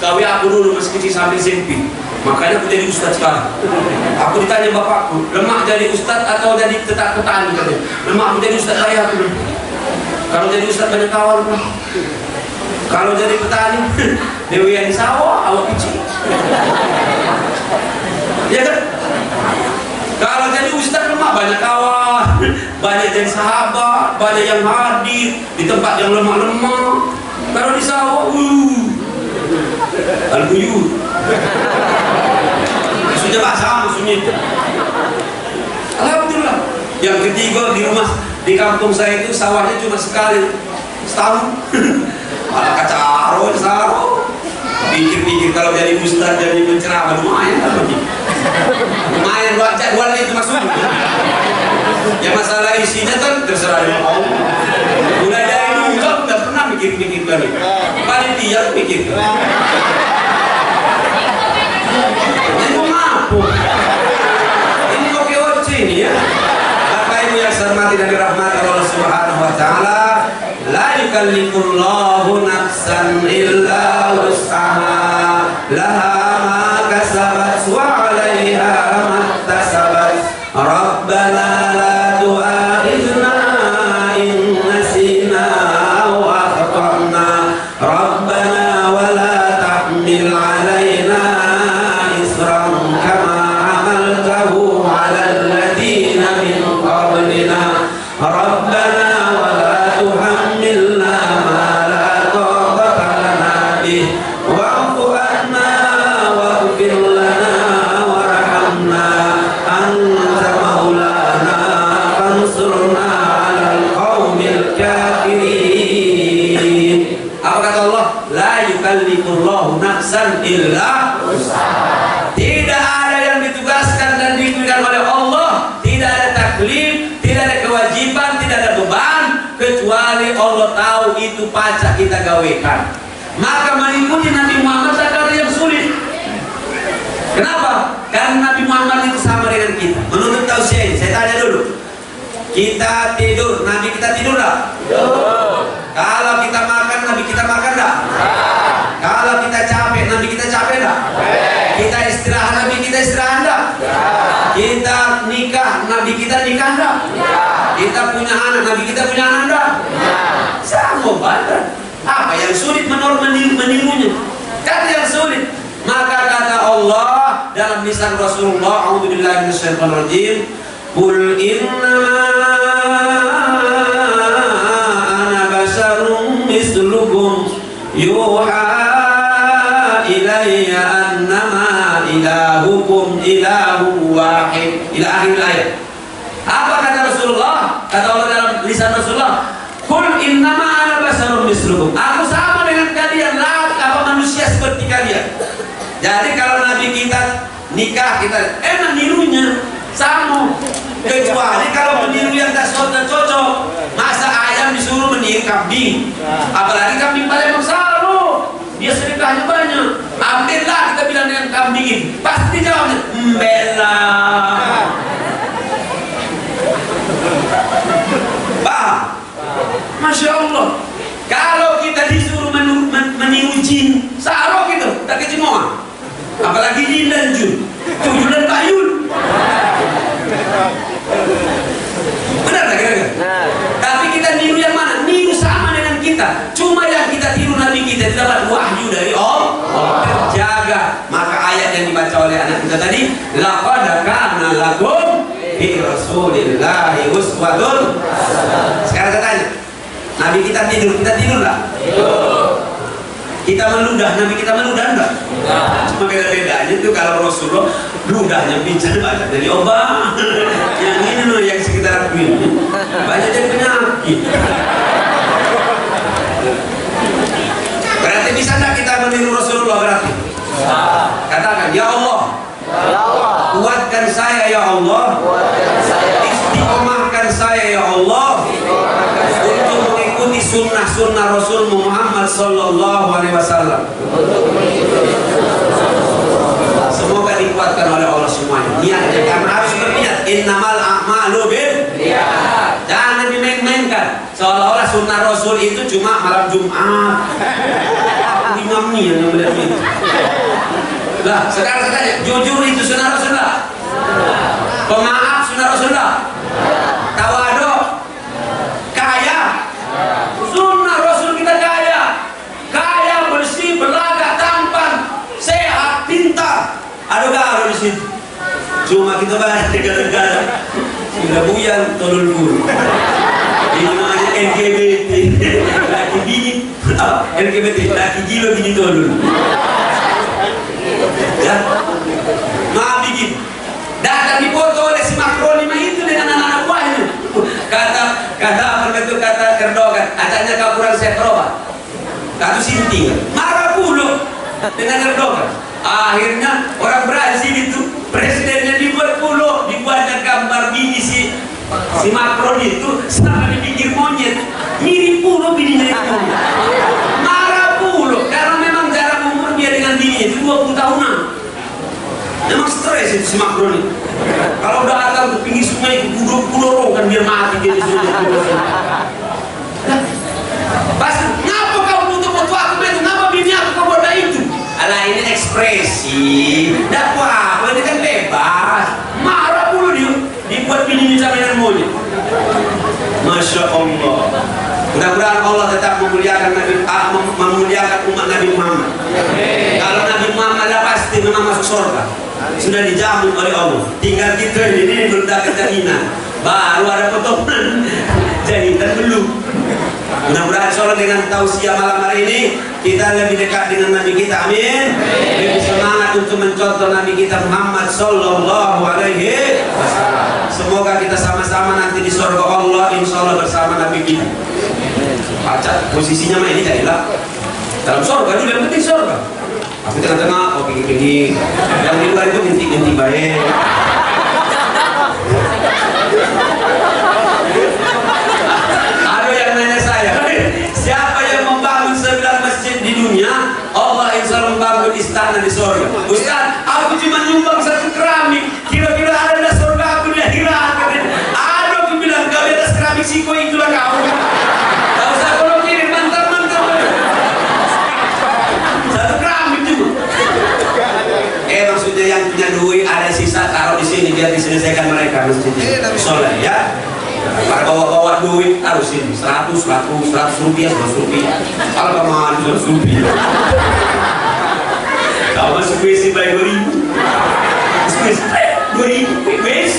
gawe aku dulu masih kecil sambil SMP. Makanya aku jadi ustaz sekarang. Aku ditanya bapakku, lemak jadi ustaz atau jadi tetap petani katanya. Lemak aku jadi ustaz kaya aku. Kalau jadi ustaz banyak kawan. Kalau jadi petani, dewi yang di sawah, awak kecil. Ya kan? Kalau jadi ustaz lemak banyak kawan, banyak jadi sahabat, banyak yang hadir di tempat yang lemah-lemah. Kalau di sawah, al-buyut. Sudah bahasa maksudnya itu. Alhamdulillah. Yang ketiga di rumah di kampung saya itu sawahnya cuma sekali setahun. Malah kacaro, saro. Pikir-pikir kalau jadi ustaz jadi penceramah lumayan kan begitu. Lumayan buat jadwalnya itu maksudnya. Ya masalah isinya kan terserah Allah. Mulai dari dulu nggak pernah mikir-mikir kali. Panitia mikir. Ini oke ini ya. Bapak Ibu yang saya hormati dan dirahmati Allah Subhanahu wa taala, la yukallifullahu nafsan illa wus'aha, laha ma kasabat wa 'alaiha ma iktasabat. Rabbana la tu'akhidhna in nasina aw akhtana. Rabbana wa la tahmil 'alaina ربنا ولا تحملنا ما لا طاقة لنا به واعف عنا واغفر لنا وارحمنا أنت مولانا فانصرنا على القوم الكافرين. Apa kata Allah? La yukallifullahu nafsan illa wus'aha. Tidak ada yang ditugaskan dan diberikan oleh Allah, tidak ada taklif, tidak ada kewajiban, tidak ada beban, kecuali Allah tahu itu pacak kita gawekan. Maka mengikuti Nabi Muhammad tak ada yang sulit. Kenapa? Karena Nabi Muhammad itu sama dengan kita. Menurut tausiah ini, saya tanya dulu. Kita tidur, Nabi kita tidur tak? Kalau kita makan, Nabi kita makan tak? Kalau kita capek, Nabi kita capek tak? Kita istirahat, Nabi kita istirahat tak? Kita nikah, Nabi kita nikah tak? Kita punya anak, Nabi kita punya anak tak? Sama banget. Apa yang sulit menirunya? Kata yang sulit. Maka kata Allah dalam lisan Rasulullah, a'udzubillahi minasyaitonirrajim, qul innama ana basyarum mislukum yuha ilayya annama ilahukum ilahu wahid. Ila akhir ayat. Apa kata Rasulullah? Kata Allah dalam lisan Rasulullah, qul innama ana basyarum mislukum. Aku sama dengan kalian, manusia seperti kalian. Jadi kalau Nabi kita nikah, kita nirunya sama. Kecuali kalau meniru yang tak cocok. Masa ayam disuruh meniru kambing, apalagi kambing Palembang Saro, dia sedekahnya banyak. Ambillah kita bilang dengan kambing ini, pasti jawabnya bela. Paham? Masya Allah. Kalau kita disuruh meniru jin, Saro gitu, tak kecimoan. Apalagi jin dan jun, tuyul dan bayul. Benar tak kira-kira? Tapi kita niru yang mana? Niru sama dengan kita. Cuma yang kita tiru Nabi kita dapat wahyu dari Allah. Terjaga. Maka ayat yang dibaca oleh anak kita tadi, laqad kana lakum fi rasulillahi uswatun hasanah. Sekarang saya tanya, Nabi kita tidur tak? Kita meludah, Nabi kita meludah enggak? Cuma beda-bedanya itu kalau Rasulullah ludahnya bicara banyak dari obat. Yang ini loh yang sekitar aku ini banyak dari penyakit. Berarti bisa enggak kita meniru Rasulullah berarti? Katakan, ya Allah, kuatkan saya ya Allah, istiqomahkan saya ya Allah untuk mengikuti sunnah-sunnah Rasul Muhammad sallallahu alaihi wasallam. Semoga dikuatkan oleh Allah semuanya. Niatnya karena harus berniat. Innamal a'malu binniyat. Jangan dimain-mainkan. Seolah-olah sunnah Rasul itu cuma malam Jumat. Imamnya yang melihat itu. Lah, sekarang saya tanya, jujur itu sunnah Rasulullah? Pemaaf sunnah Rasulullah? Tawadhu? Kaya? Sunnah Rasul kita kaya. Kaya, bersih, berlagak, tampan, sehat, pintar. Ada galau di situ. Cuma kita bahas negara-negara sudah buyang tolol guru. Ini namanya LGBT. Laki bini, LGBT, laki gila bini tolol. Ya, maaf bikin. Datang dipoto oleh si Macron itu dengan anak-anak buahnya. Kata Erdogan, katanya kau kurang sehat berobat. Kata Sinti, marah puluh dengan Erdogan. Akhirnya orang Brazil itu presidennya dibuat dibuatnya gambar bini si Macron itu sama di pinggir monyet, mirip puluh bininya itu. Marah puluh karena memang jarak umur dia dengan bininya itu 20 tahunan. Memang stres itu si Macron itu. Kalau udah datang ke pinggir sungai kudor kan biar mati dia di sungai. Pas ngapa kau tutup foto aku itu? Ngapa bini aku kau buat itu? Alah ini ekspresi. Dakwah, ini kan bebas. Marah puluh dia dibuat bini sama dengan monyet. Masya Allah. Mudah-mudahan Allah tetap memuliakan umat Nabi Muhammad. Kalau Nabi Muhammad dah pasti memang masuk surga. Sudah dijamin oleh Allah. Tinggal kita ini belum dapat jaminan. Baru ada potongan. Jahitan belum. Mudah-mudahan insyaallah dengan tausiah malam hari ini kita lebih dekat dengan Nabi kita, amin. Lebih semangat untuk mencontoh Nabi kita Muhammad sallallahu alaihi wasallam. Semoga kita sama-sama nanti di surga Allah insyaallah bersama Nabi kita. Baca posisinya mah ini jadilah dalam surga dulu, yang penting surga. Aku tengah-tengah, oh pinggir-pinggir. Yang di luar itu ganti-ganti baik. Ada yang nanya saya, siapa yang membangun 9 masjid di dunia? Allah insya Allah membangun istana di surga. Ustaz, aku cuma nyumbang 1 keramik. Kira-kira ada surga aku di akhirat? Ada, aku bilang kau di atas keramik siko itulah kau. Tak usah kalau kirim mantar-mantar. 1 keramik cuma. Maksudnya yang punya duit ada sisa taruh di sini biar diselesaikan mereka masjidnya. Soleh ya. Bawa duit harus ini 100 rupiah 100 rupiah. Kalau kemana 100 rupiah. Kau masuk WC bayar 2000. Masuk WC 2000. WC